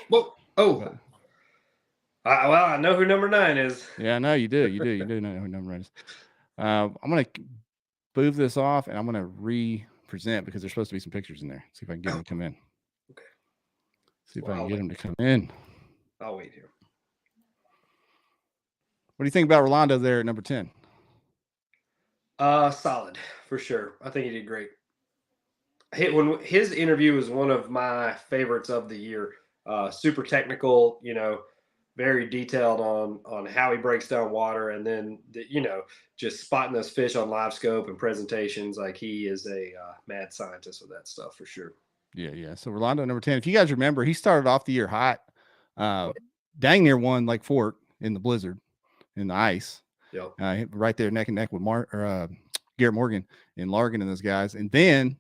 [SPEAKER 4] Well, I know who number 9 is.
[SPEAKER 2] Yeah, I know you do. You do know who number 9 is. I'm going to move this off, and I'm going to re-present because there's supposed to be some pictures in there. See if I can get them to come in.
[SPEAKER 4] Okay.
[SPEAKER 2] See if I can get them to come in.
[SPEAKER 4] I'll wait here.
[SPEAKER 2] What do you think about Rolando there at number 10?
[SPEAKER 4] Solid for sure. I think he did great. His interview was one of my favorites of the year. Super technical, you know, very detailed on how he breaks down water, and then just spotting those fish on live scope and presentations. Like, he is a mad scientist with that stuff for sure.
[SPEAKER 2] Yeah. So Rolando, number 10. If you guys remember, he started off the year hot. Dang near won Lake Fork in the blizzard, in the ice.
[SPEAKER 4] Yep.
[SPEAKER 2] Right there neck and neck with Garrett Morgan and Largan and those guys, and then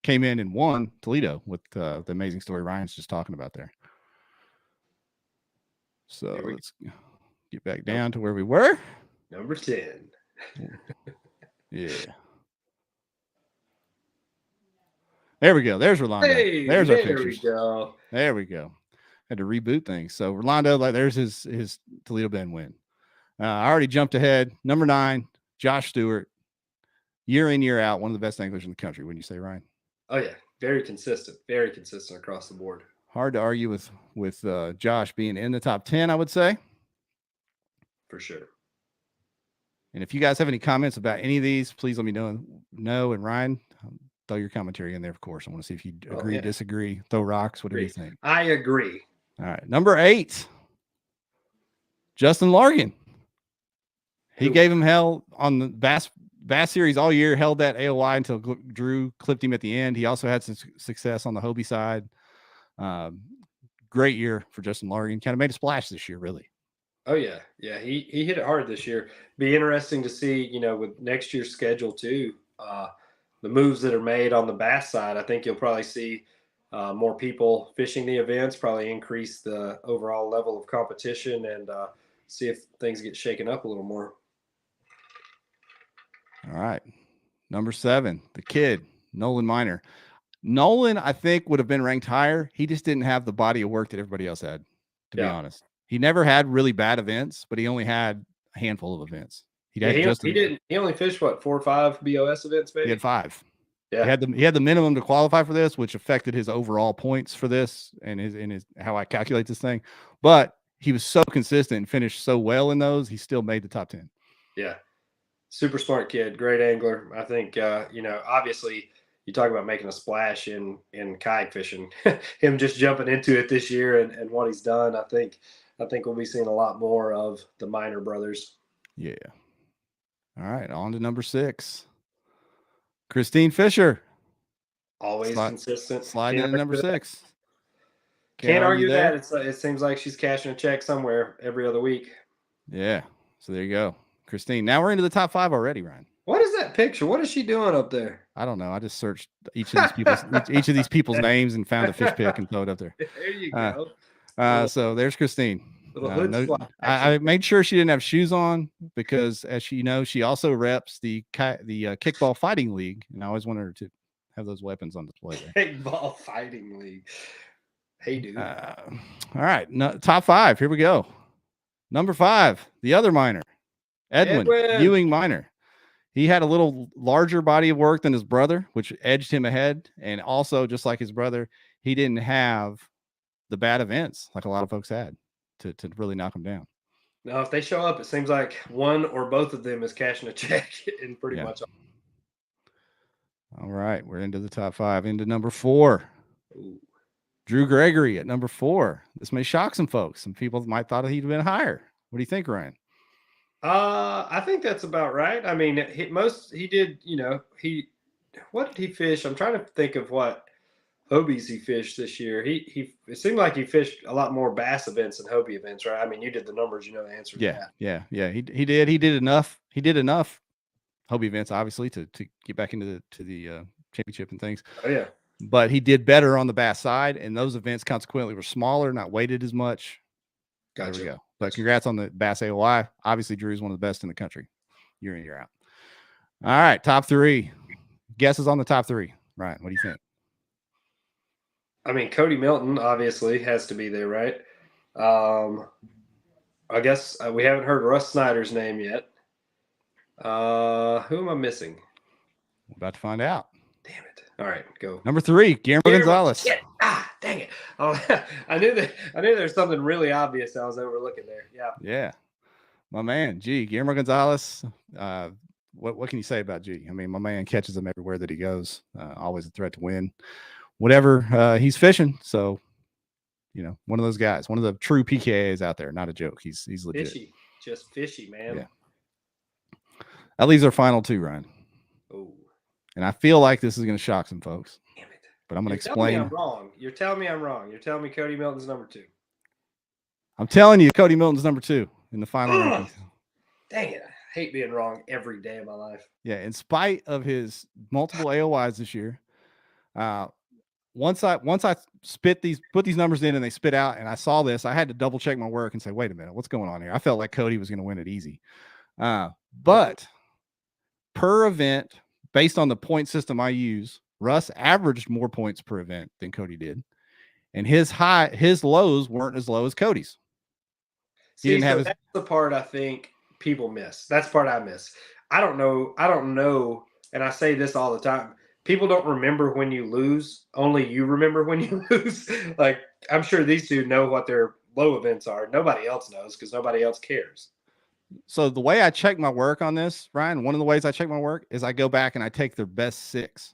[SPEAKER 2] came in and won Toledo with the amazing story Ryan's just talking about there. So let's get back down to where we were.
[SPEAKER 4] Number 10.
[SPEAKER 2] Yeah. There we go. There's Rolando. There's our pictures. There we go. Had to reboot things. So Rolando, there's his Toledo Bend win. I already jumped ahead. Number 9, Josh Stewart. Year in, year out, one of the best anglers in the country. Wouldn't you say, Ryan?
[SPEAKER 4] Oh yeah, very consistent across the board.
[SPEAKER 2] Hard to argue with Josh being in the top 10, I would say.
[SPEAKER 4] For sure.
[SPEAKER 2] And if you guys have any comments about any of these, please let me know. And Ryan, throw your commentary in there, of course. I want to see if you agree, disagree, throw rocks, whatever you think.
[SPEAKER 4] I agree.
[SPEAKER 2] All right. Number 8, Justin Largan. He gave him hell on the Bass Series all year, held that AOI until Drew clipped him at the end. He also had some success on the Hobie side. Great year for Justin Largan. Kind of made a splash this year, really.
[SPEAKER 4] Oh yeah. Yeah. He hit it hard this year. Be interesting to see, with next year's schedule too, the moves that are made on the bass side. I think you'll probably see more people fishing the events, probably increase the overall level of competition, and see if things get shaken up a little more.
[SPEAKER 2] All right. Number 7, the kid, Nolan Miner. Nolan, I think, would have been ranked higher. He just didn't have the body of work that everybody else had, to be honest. He never had really bad events, but he only had a handful of events. He
[SPEAKER 4] only fished 4 or 5 BOS events, maybe?
[SPEAKER 2] He had 5.
[SPEAKER 4] Yeah.
[SPEAKER 2] He had the minimum to qualify for this, which affected his overall points for this and his how I calculate this thing. But he was so consistent and finished so well in those, he still made the top 10.
[SPEAKER 4] Yeah. Super smart kid, great angler. I think obviously you talk about making a splash in kayak fishing. Him just jumping into it this year and what he's done, I think we'll be seeing a lot more of the Miner brothers.
[SPEAKER 2] Yeah. All right, on to number 6. Christine Fisher.
[SPEAKER 4] Always consistent.
[SPEAKER 2] Sliding into number 6.
[SPEAKER 4] Can't argue that. It seems like she's cashing a check somewhere every other week.
[SPEAKER 2] Yeah. So there you go. Christine. Now we're into the top 5 already, Ryan.
[SPEAKER 4] What is that picture? What is she doing up there?
[SPEAKER 2] I don't know. I just searched each of these people's names and found a fish pic and threw it up there.
[SPEAKER 4] There you go.
[SPEAKER 2] So there's Christine. I made sure she didn't have shoes on because, as you know, she also reps the kickball fighting league, and I always wanted her to have those weapons on display there.
[SPEAKER 4] Kickball fighting league. Hey, dude.
[SPEAKER 2] All right, top 5. Here we go. Number 5, the other Miner, Edwin Ewing Miner. He had a little larger body of work than his brother, which edged him ahead. And also, just like his brother, he didn't have the bad events like a lot of folks had to really knock him down.
[SPEAKER 4] Now, if they show up, it seems like one or both of them is cashing a check in pretty much.
[SPEAKER 2] All right, we're into the top 5. Into number 4.
[SPEAKER 4] Ooh.
[SPEAKER 2] Drew Gregory at number 4. This may shock some folks. Some people might thought he'd been higher. What do you think, Ryan?
[SPEAKER 4] I think that's about right. I mean, he did, what did he fish? I'm trying to think of what Hobies he fished this year. It seemed like he fished a lot more bass events than Hobie events, right? I mean, you did the numbers, the answer to that.
[SPEAKER 2] Yeah. He did enough. He did enough Hobie events, obviously, to get back into the championship and things.
[SPEAKER 4] Oh yeah.
[SPEAKER 2] But he did better on the bass side, and those events consequently were smaller, not weighted as much.
[SPEAKER 4] Gotcha.
[SPEAKER 2] There we go. But congrats on the Bass AOI. Obviously, Drew's one of the best in the country, year in, year out. All right, top 3. Guesses on the top 3. Ryan, what do you think?
[SPEAKER 4] I mean, Cody Milton obviously has to be there, right? I guess we haven't heard Russ Snyder's name yet. Who am I missing?
[SPEAKER 2] We're about to find out.
[SPEAKER 4] Damn it. All right, go.
[SPEAKER 2] Number 3, Guillermo Gonzalez.
[SPEAKER 4] Shit. Dang it. Oh, I knew there was something really obvious I was overlooking there. Yeah.
[SPEAKER 2] Yeah. My man, Guillermo Gonzalez. What can you say about G? I mean, my man catches them everywhere that he goes. Always a threat to win. Whatever he's fishing. So, one of those guys, one of the true PKAs out there. Not a joke. He's legit.
[SPEAKER 4] Fishy, just fishy, man.
[SPEAKER 2] Yeah. That leaves our final 2, Ryan.
[SPEAKER 4] Oh.
[SPEAKER 2] And I feel like this is going to shock some folks.
[SPEAKER 4] Damn it.
[SPEAKER 2] But I'm going to explain.
[SPEAKER 4] You're telling me I'm wrong. You're telling me Cody Milton's number 2.
[SPEAKER 2] I'm telling you, Cody Milton's number 2 in the final rankings.
[SPEAKER 4] Dang it. I hate being wrong every day of my life.
[SPEAKER 2] Yeah, in spite of his multiple AOYs this year, once I put these numbers in and they spit out, and I saw this, I had to double check my work and say, wait a minute, what's going on here? I felt like Cody was going to win it easy. But per event, based on the point system I use, Russ averaged more points per event than Cody did. And his lows weren't as low as Cody's.
[SPEAKER 4] That's the part I think people miss. That's the part I miss. I don't know. And I say this all the time. People don't remember when you lose. Only you remember when you lose. Like, I'm sure these two know what their low events are. Nobody else knows because nobody else cares.
[SPEAKER 2] So the way I check my work on this, Ryan, one of the ways I check my work is I go back and I take their best 6.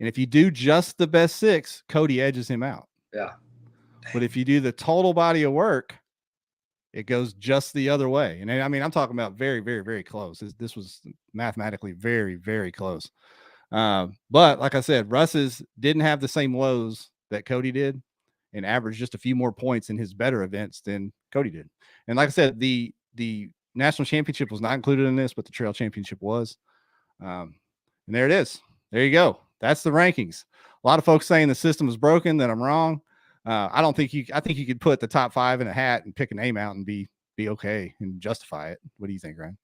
[SPEAKER 2] And if you do just the best 6, Cody edges him out.
[SPEAKER 4] Yeah.
[SPEAKER 2] But if you do the total body of work, it goes just the other way. And I mean, I'm talking about very, very, very close. This was mathematically very, very close. But like I said, Russ's didn't have the same lows that Cody did and averaged just a few more points in his better events than Cody did. And like I said, the national championship was not included in this, but the trail championship was. And there it is. There you go. That's the rankings. A lot of folks saying the system is broken, that I'm wrong. I think you could put the top 5 in a hat and pick a name out and be okay and justify it. What do you think, Ryan?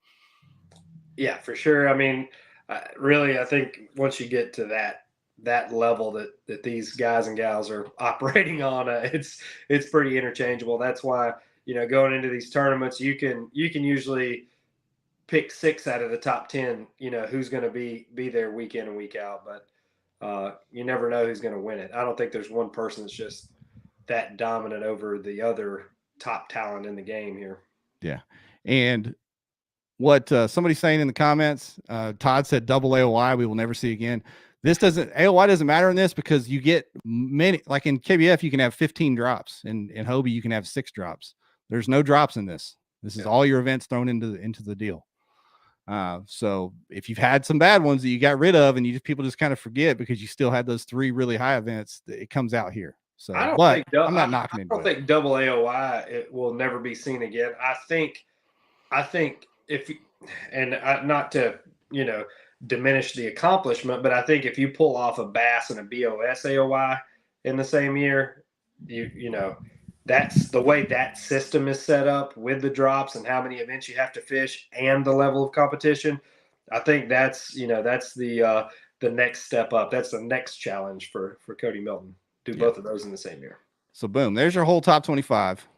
[SPEAKER 4] Yeah, for sure. I mean, really, I think once you get to that level that these guys and gals are operating on, it's pretty interchangeable. That's why, going into these tournaments, you can usually pick 6 out of the top 10, who's going to be there week in and week out, but you never know who's going to win it. I don't think there's one person that's just that dominant over the other top talent in the game here.
[SPEAKER 2] Yeah. And what somebody's saying in the comments, Todd said double AOY we will never see again. AOY doesn't matter in this because you get many, like in KBF, you can have 15 drops. In Hobie, you can have 6 drops. There's no drops in this. This is all your events thrown into the deal. So if you've had some bad ones that you got rid of and people just kind of forget because you still had those 3 really high events, it comes out here. So I'm not knocking it.
[SPEAKER 4] I don't think double AOY it will never be seen again. I think if, and not to, diminish the accomplishment, but I think if you pull off a Bass and a BOS AOY in the same year, that's the way that system is set up with the drops and how many events you have to fish and the level of competition. I think that's the next step up. That's the next challenge for Cody Milton. Do both of those in the same year.
[SPEAKER 2] So boom, there's your whole top 25.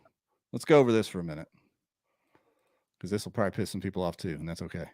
[SPEAKER 2] Let's go over this for a minute because this will probably piss some people off too, and that's okay.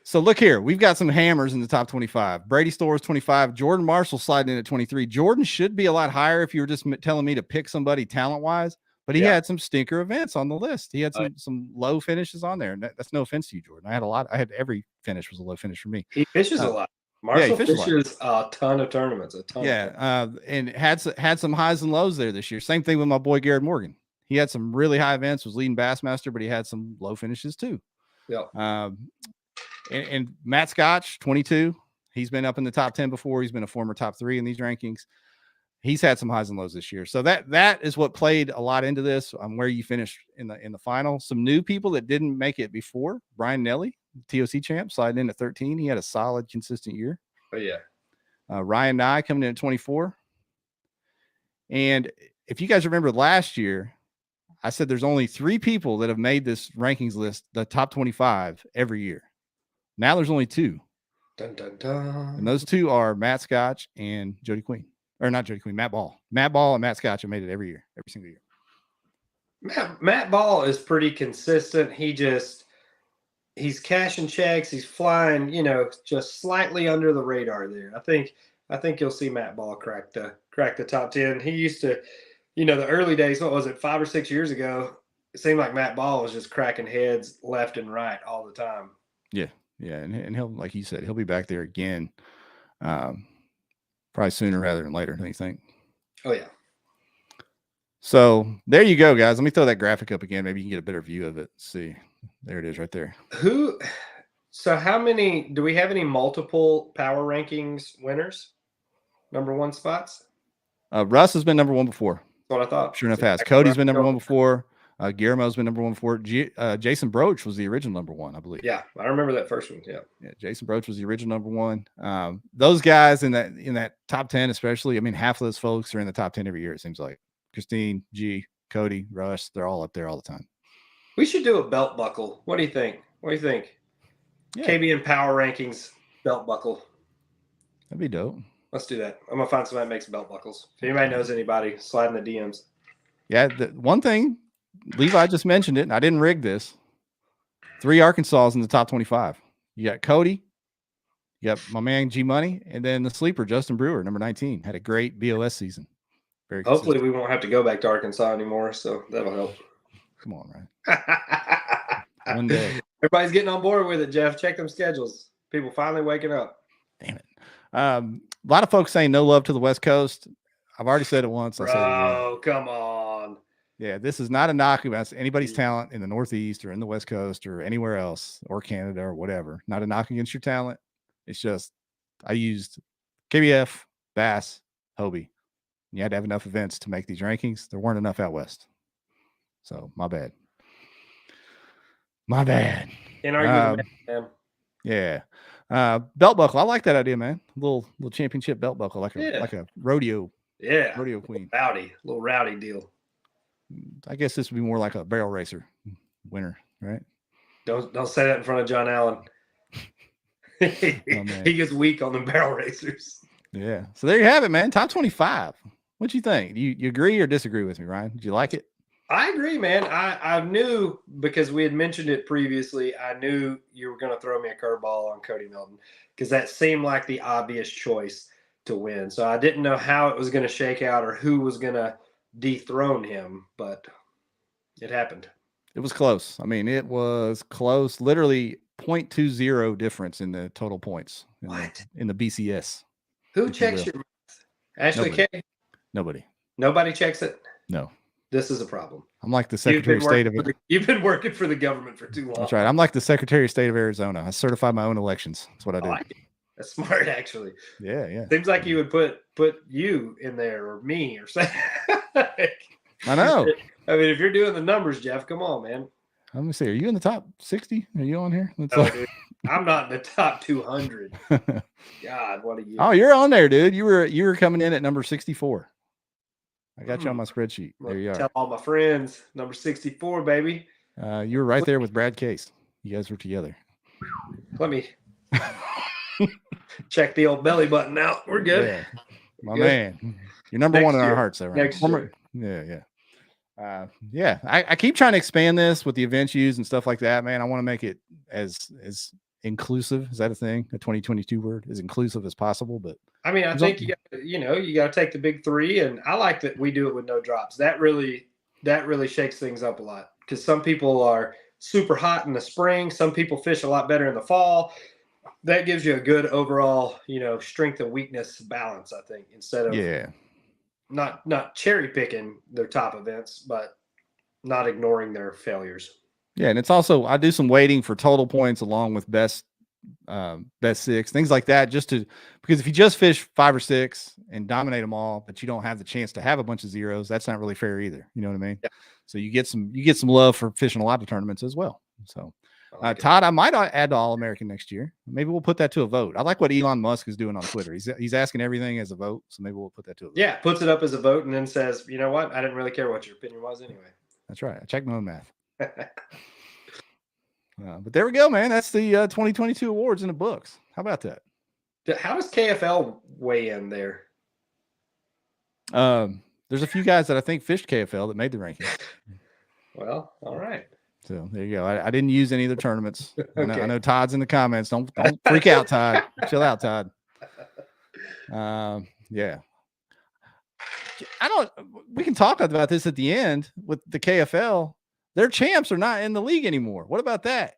[SPEAKER 2] So look here, we've got some hammers in the top 25. Brady Stores 25, Jordan Marshall sliding in at 23. Jordan should be a lot higher if you were just telling me to pick somebody talent wise, but he had some stinker events on the list. He had some low finishes on there. And that's no offense to you, Jordan. I had every finish was a low finish for me.
[SPEAKER 4] He fishes a lot. Marshall fishes a ton of tournaments.
[SPEAKER 2] And had some highs and lows there this year. Same thing with my boy Garrett Morgan. He had some really high events, was leading Bassmaster, but he had some low finishes too.
[SPEAKER 4] Yeah.
[SPEAKER 2] And Matt Scotch, 22. He's been up in the top 10 before. He's been a former top 3 in these rankings. He's had some highs and lows this year. So that is what played a lot into this, where you finished in the final. Some new people that didn't make it before. Brian Nelly, TOC champ, sliding in at 13. He had a solid, consistent year.
[SPEAKER 4] Oh, yeah.
[SPEAKER 2] Ryan Nye coming in at 24. And if you guys remember last year, I said there's only 3 people that have made this rankings list, the top 25 every year. Now there's only 2.
[SPEAKER 4] Dun, dun, dun.
[SPEAKER 2] And those 2 are Matt Scotch and Jody Queen. Or not Jody Queen, Matt Ball. Matt Ball and Matt Scotch have made it every year, every single year.
[SPEAKER 4] Matt Ball is pretty consistent. He's cashing checks. He's flying, just slightly under the radar there. I think you'll see Matt Ball crack the top 10. He used to, the early days, what was it, 5 or 6 years ago, it seemed like Matt Ball was just cracking heads left and right all the time.
[SPEAKER 2] Yeah. Yeah. And he'll, like you said, he'll be back there again. Probably sooner rather than later, don't you think?
[SPEAKER 4] Oh, yeah.
[SPEAKER 2] So there you go, guys. Let me throw that graphic up again. Maybe you can get a better view of it. Let's see. There it is right there.
[SPEAKER 4] So how many, do we have any multiple power rankings winners? Number one spots?
[SPEAKER 2] Russ has been number one before.
[SPEAKER 4] That's what I thought.
[SPEAKER 2] Sure enough, has. Cody's been number one before. Guillermo's been number one before. Jason Broach was the original number one, I believe.
[SPEAKER 4] Yeah, I remember that first one. Yeah.
[SPEAKER 2] Jason Broach was the original number one. Those guys in that top 10, especially, I mean, half of those folks are in the top 10 every year, it seems like. Christine, G, Cody, Russ, they're all up there all the time.
[SPEAKER 4] We should do a belt buckle. What do you think? Yeah. KBN Power Rankings belt buckle.
[SPEAKER 2] That'd be dope.
[SPEAKER 4] Let's do that. I'm going to find somebody that makes belt buckles. If anybody knows anybody, slide in the DMs.
[SPEAKER 2] Yeah, the one thing, Levi just mentioned it, and I didn't rig this. 3 Arkansas in the top 25. You got Cody, you got my man G Money, and then the sleeper, Justin Brewer, number 19. Had a great BOS season. Very
[SPEAKER 4] Hopefully we won't have to go back to Arkansas anymore, so that'll help.
[SPEAKER 2] Come on, right? One day.
[SPEAKER 4] Everybody's getting on board with it, Jeff. Check them schedules. People finally waking up.
[SPEAKER 2] Damn it. A lot of folks saying no love to the West Coast. I've already said it once.
[SPEAKER 4] Oh, come on.
[SPEAKER 2] Yeah, this is not a knock about anybody's talent in the Northeast or in the West Coast or anywhere else or Canada or whatever. Not a knock against your talent. It's just I used KBF, Bass, Hobie. You had to have enough events to make these rankings. There weren't enough out West. So, my bad.
[SPEAKER 4] Can't argue with that,
[SPEAKER 2] yeah. Belt buckle. I like that idea, man. Little championship belt buckle, like a rodeo.
[SPEAKER 4] Yeah.
[SPEAKER 2] Rodeo queen.
[SPEAKER 4] Little rowdy deal.
[SPEAKER 2] I guess this would be more like a barrel racer winner, right?
[SPEAKER 4] Don't say that in front of John Allen. He gets weak on the barrel racers.
[SPEAKER 2] Yeah. So there you have it, man. Top 25. What do you think? You agree or disagree with me, Ryan? Did you like it?
[SPEAKER 4] I agree, man. I knew, because we had mentioned it previously, I knew you were going to throw me a curveball on Cody Milton because that seemed like the obvious choice to win. So I didn't know how it was going to shake out or who was going to dethrone him, but it happened.
[SPEAKER 2] It was close. I mean, it was close. Literally 0.20 difference in the total points in the BCS.
[SPEAKER 4] Who checks your math? Ashley K?
[SPEAKER 2] Nobody.
[SPEAKER 4] Nobody checks it?
[SPEAKER 2] No.
[SPEAKER 4] This is a problem.
[SPEAKER 2] I'm like the Secretary of State of it.
[SPEAKER 4] You've been working for the government for too long.
[SPEAKER 2] That's right. I'm like the Secretary of State of Arizona. I certify my own elections. That's what I do.
[SPEAKER 4] Like it. That's smart, actually.
[SPEAKER 2] Yeah.
[SPEAKER 4] Seems like you would put you in there or me or something.
[SPEAKER 2] I know.
[SPEAKER 4] I mean, if you're doing the numbers, Jeff, come on, man.
[SPEAKER 2] Let me see. Are you in the top 60? Are you on here?
[SPEAKER 4] Dude, I'm not in the top 200. God, what a year.
[SPEAKER 2] Oh, you're on there, dude. You were coming in at number 64. I got you on my spreadsheet. There you are.
[SPEAKER 4] Tell all my friends, number 64, baby.
[SPEAKER 2] You were right there with Brad Case. You guys were together.
[SPEAKER 4] Let me check the old belly button out. We're good.
[SPEAKER 2] Yeah. My man. You're number one in our hearts there, right?
[SPEAKER 4] Next year.
[SPEAKER 2] Yeah. I keep trying to expand this with the events used and stuff like that, man. I want to make it as inclusive. Is that a thing? A 2022 word? As inclusive as possible. But
[SPEAKER 4] I mean, I think you got to take the big three, and I like that we do it with no drops. That really shakes things up a lot, because some people are super hot in the spring. Some people fish a lot better in the fall. That gives you a good overall, strength and weakness balance, I think, instead of not cherry picking their top events, but not ignoring their failures.
[SPEAKER 2] Yeah, and it's also, I do some weighting for total points along with best six, things like that, because if you just fish 5 or 6 and dominate them all, but you don't have the chance to have a bunch of zeros, that's not really fair either. You know what I mean? Yeah. So you get some love for fishing a lot of tournaments as well. So Todd, I might add to All-American next year. Maybe we'll put that to a vote. I like what Elon Musk is doing on Twitter. He's asking everything as a vote, so maybe we'll put that to a vote.
[SPEAKER 4] Yeah, puts it up as a vote and then says, you know what? I didn't really care what your opinion was anyway.
[SPEAKER 2] That's right. I checked my own math. But there we go, man. That's the 2022 awards in the books. How about that?
[SPEAKER 4] How does KFL weigh in there?
[SPEAKER 2] There's a few guys that I think fished KFL that made the rankings.
[SPEAKER 4] Well, all right.
[SPEAKER 2] So there you go. I didn't use any of the tournaments.
[SPEAKER 4] Okay.
[SPEAKER 2] I know Todd's in the comments. Don't freak out, Todd. Chill out, Todd. Yeah. We can talk about this at the end with the KFL. Their champs are not in the league anymore. What about that?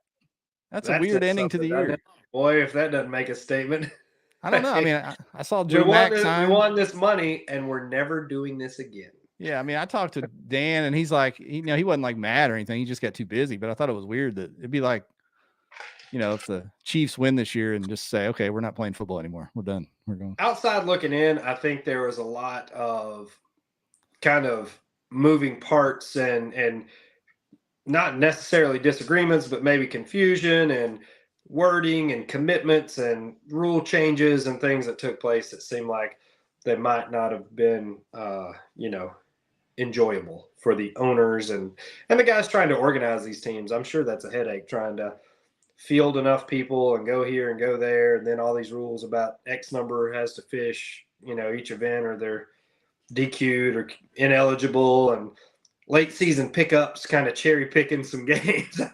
[SPEAKER 2] That's a weird ending to the year.
[SPEAKER 4] Boy, if that doesn't make a statement.
[SPEAKER 2] I don't know. I mean, I saw Joe Mack sign.
[SPEAKER 4] We won this money, and we're never doing this again.
[SPEAKER 2] Yeah, I mean, I talked to Dan, and he's like, he wasn't like mad or anything. He just got too busy. But I thought it was weird that it'd be like, if the Chiefs win this year and just say, okay, we're not playing football anymore. We're done. We're going.
[SPEAKER 4] Outside looking in, I think there was a lot of kind of moving parts and not necessarily disagreements, but maybe confusion and wording and commitments and rule changes and things that took place that seemed like they might not have been, enjoyable for the owners and the guys trying to organize these teams. I'm sure that's a headache trying to field enough people and go here and go there. And then all these rules about X number has to fish, each event, or they're DQ'd or ineligible, and late season pickups kind of cherry picking some games. I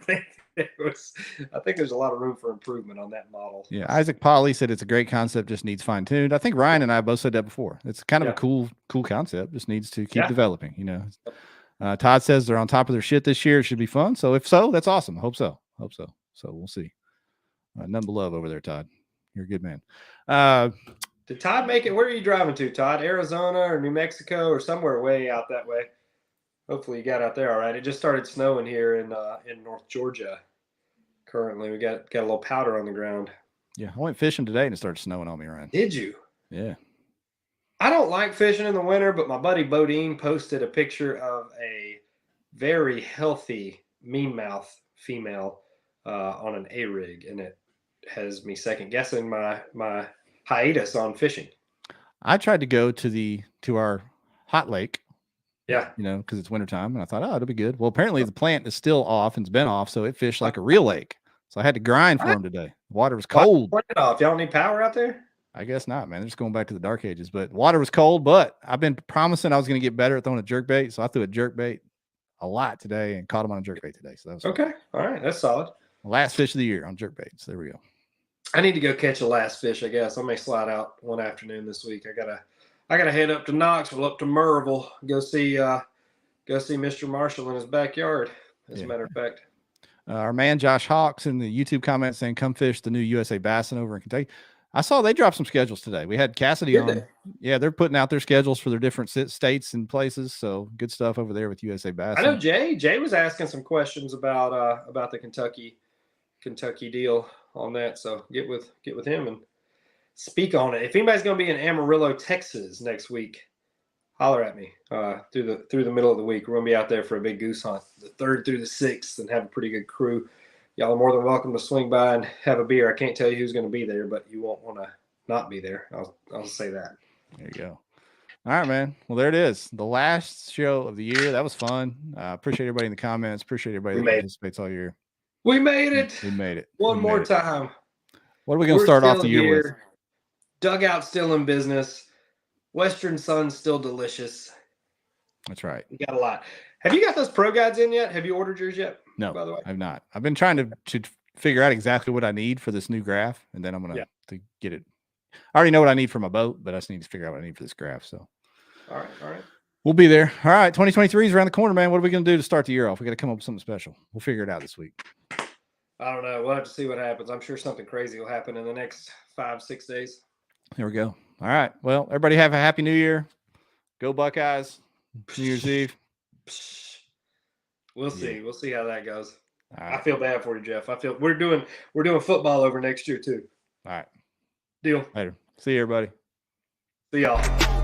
[SPEAKER 4] think there's a lot of room for improvement on that model.
[SPEAKER 2] Yeah. Isaac Polly said it's a great concept, just needs fine tuned. I think Ryan and I both said that before. It's kind of a cool concept. Just needs to keep developing, Todd says they're on top of their shit this year. It should be fun. So if so, that's awesome. Hope so. So we'll see. None but love over there, Todd. You're a good man.
[SPEAKER 4] Did Todd make it? Where are you driving to, Todd? Arizona or New Mexico or somewhere way out that way? Hopefully you got out there all right. It just started snowing here in North Georgia. Currently, we got a little powder on the ground.
[SPEAKER 2] Yeah, I went fishing today and it started snowing on me, Ryan.
[SPEAKER 4] Did you?
[SPEAKER 2] Yeah.
[SPEAKER 4] I don't like fishing in the winter, but my buddy Bodine posted a picture of a very healthy mean-mouth female on an A-rig, and it has me second-guessing my hiatus on fishing.
[SPEAKER 2] I tried to go to our hot lake.
[SPEAKER 4] Yeah.
[SPEAKER 2] Because it's wintertime, and I thought, it'll be good. Well, apparently the plant is still off and it's been off, so it fished like a real lake. So I had to grind for him today. The water was cold.
[SPEAKER 4] Turn it off. Y'all need power out there?
[SPEAKER 2] I guess not, man. They're just going back to the dark ages. But water was cold, but I've been promising I was going to get better at throwing a jerkbait. So I threw a jerkbait a lot today and caught him on a jerkbait today. So that was
[SPEAKER 4] okay. All right. That's solid.
[SPEAKER 2] Last fish of the year on jerkbaits. There we go.
[SPEAKER 4] I need to go catch a last fish, I guess. I may slide out one afternoon this week. I gotta head up to Knoxville, up to Merville, go see Mr. Marshall in his backyard, as a matter of fact.
[SPEAKER 2] Our man Josh Hawks in the YouTube comments saying, come fish the new USA Bassin over in Kentucky. I saw they dropped some schedules today. We had Cassidy on. Yeah, they're putting out their schedules for their different states and places. So good stuff over there with USA Bassin.
[SPEAKER 4] I know Jay was asking some questions about the Kentucky deal on that. So get with him and speak on it. If anybody's going to be in Amarillo, Texas next week, holler at me through the middle of the week. We're going to be out there for a big goose hunt, the 3rd through the 6th, and have a pretty good crew. Y'all are more than welcome to swing by and have a beer. I can't tell you who's going to be there, but you won't want to not be there. I'll say that.
[SPEAKER 2] There you go. All right, man. Well, there it is. The last show of the year. That was fun. Appreciate everybody in the comments. Appreciate everybody that participates all year.
[SPEAKER 4] We made it.
[SPEAKER 2] We made it.
[SPEAKER 4] One more time.
[SPEAKER 2] What are we going to start off the year with?
[SPEAKER 4] Dugout still in business. Western Sun still delicious.
[SPEAKER 2] That's right.
[SPEAKER 4] You got a lot. Have you got those pro guides in yet? Have you ordered yours yet?
[SPEAKER 2] No,
[SPEAKER 4] by the way,
[SPEAKER 2] I've not. I've been trying to figure out exactly what I need for this new graph, and then I'm going to get it. I already know what I need for my boat, but I just need to figure out what I need for this graph. So,
[SPEAKER 4] all right.
[SPEAKER 2] We'll be there. All right, 2023 is around the corner, man. What are we going to do to start the year off? We got to come up with something special. We'll figure it out this week.
[SPEAKER 4] I don't know. We'll have to see what happens. I'm sure something crazy will happen in the next 5-6 days.
[SPEAKER 2] There we go. All right. Well, everybody have a happy New Year. Go Buckeyes. New Year's Eve.
[SPEAKER 4] We'll see. We'll see how that goes.
[SPEAKER 2] Right.
[SPEAKER 4] I feel bad for you, Jeff. I feel we're doing football over next year too.
[SPEAKER 2] All right.
[SPEAKER 4] Deal.
[SPEAKER 2] Later. See you, everybody.
[SPEAKER 4] See y'all.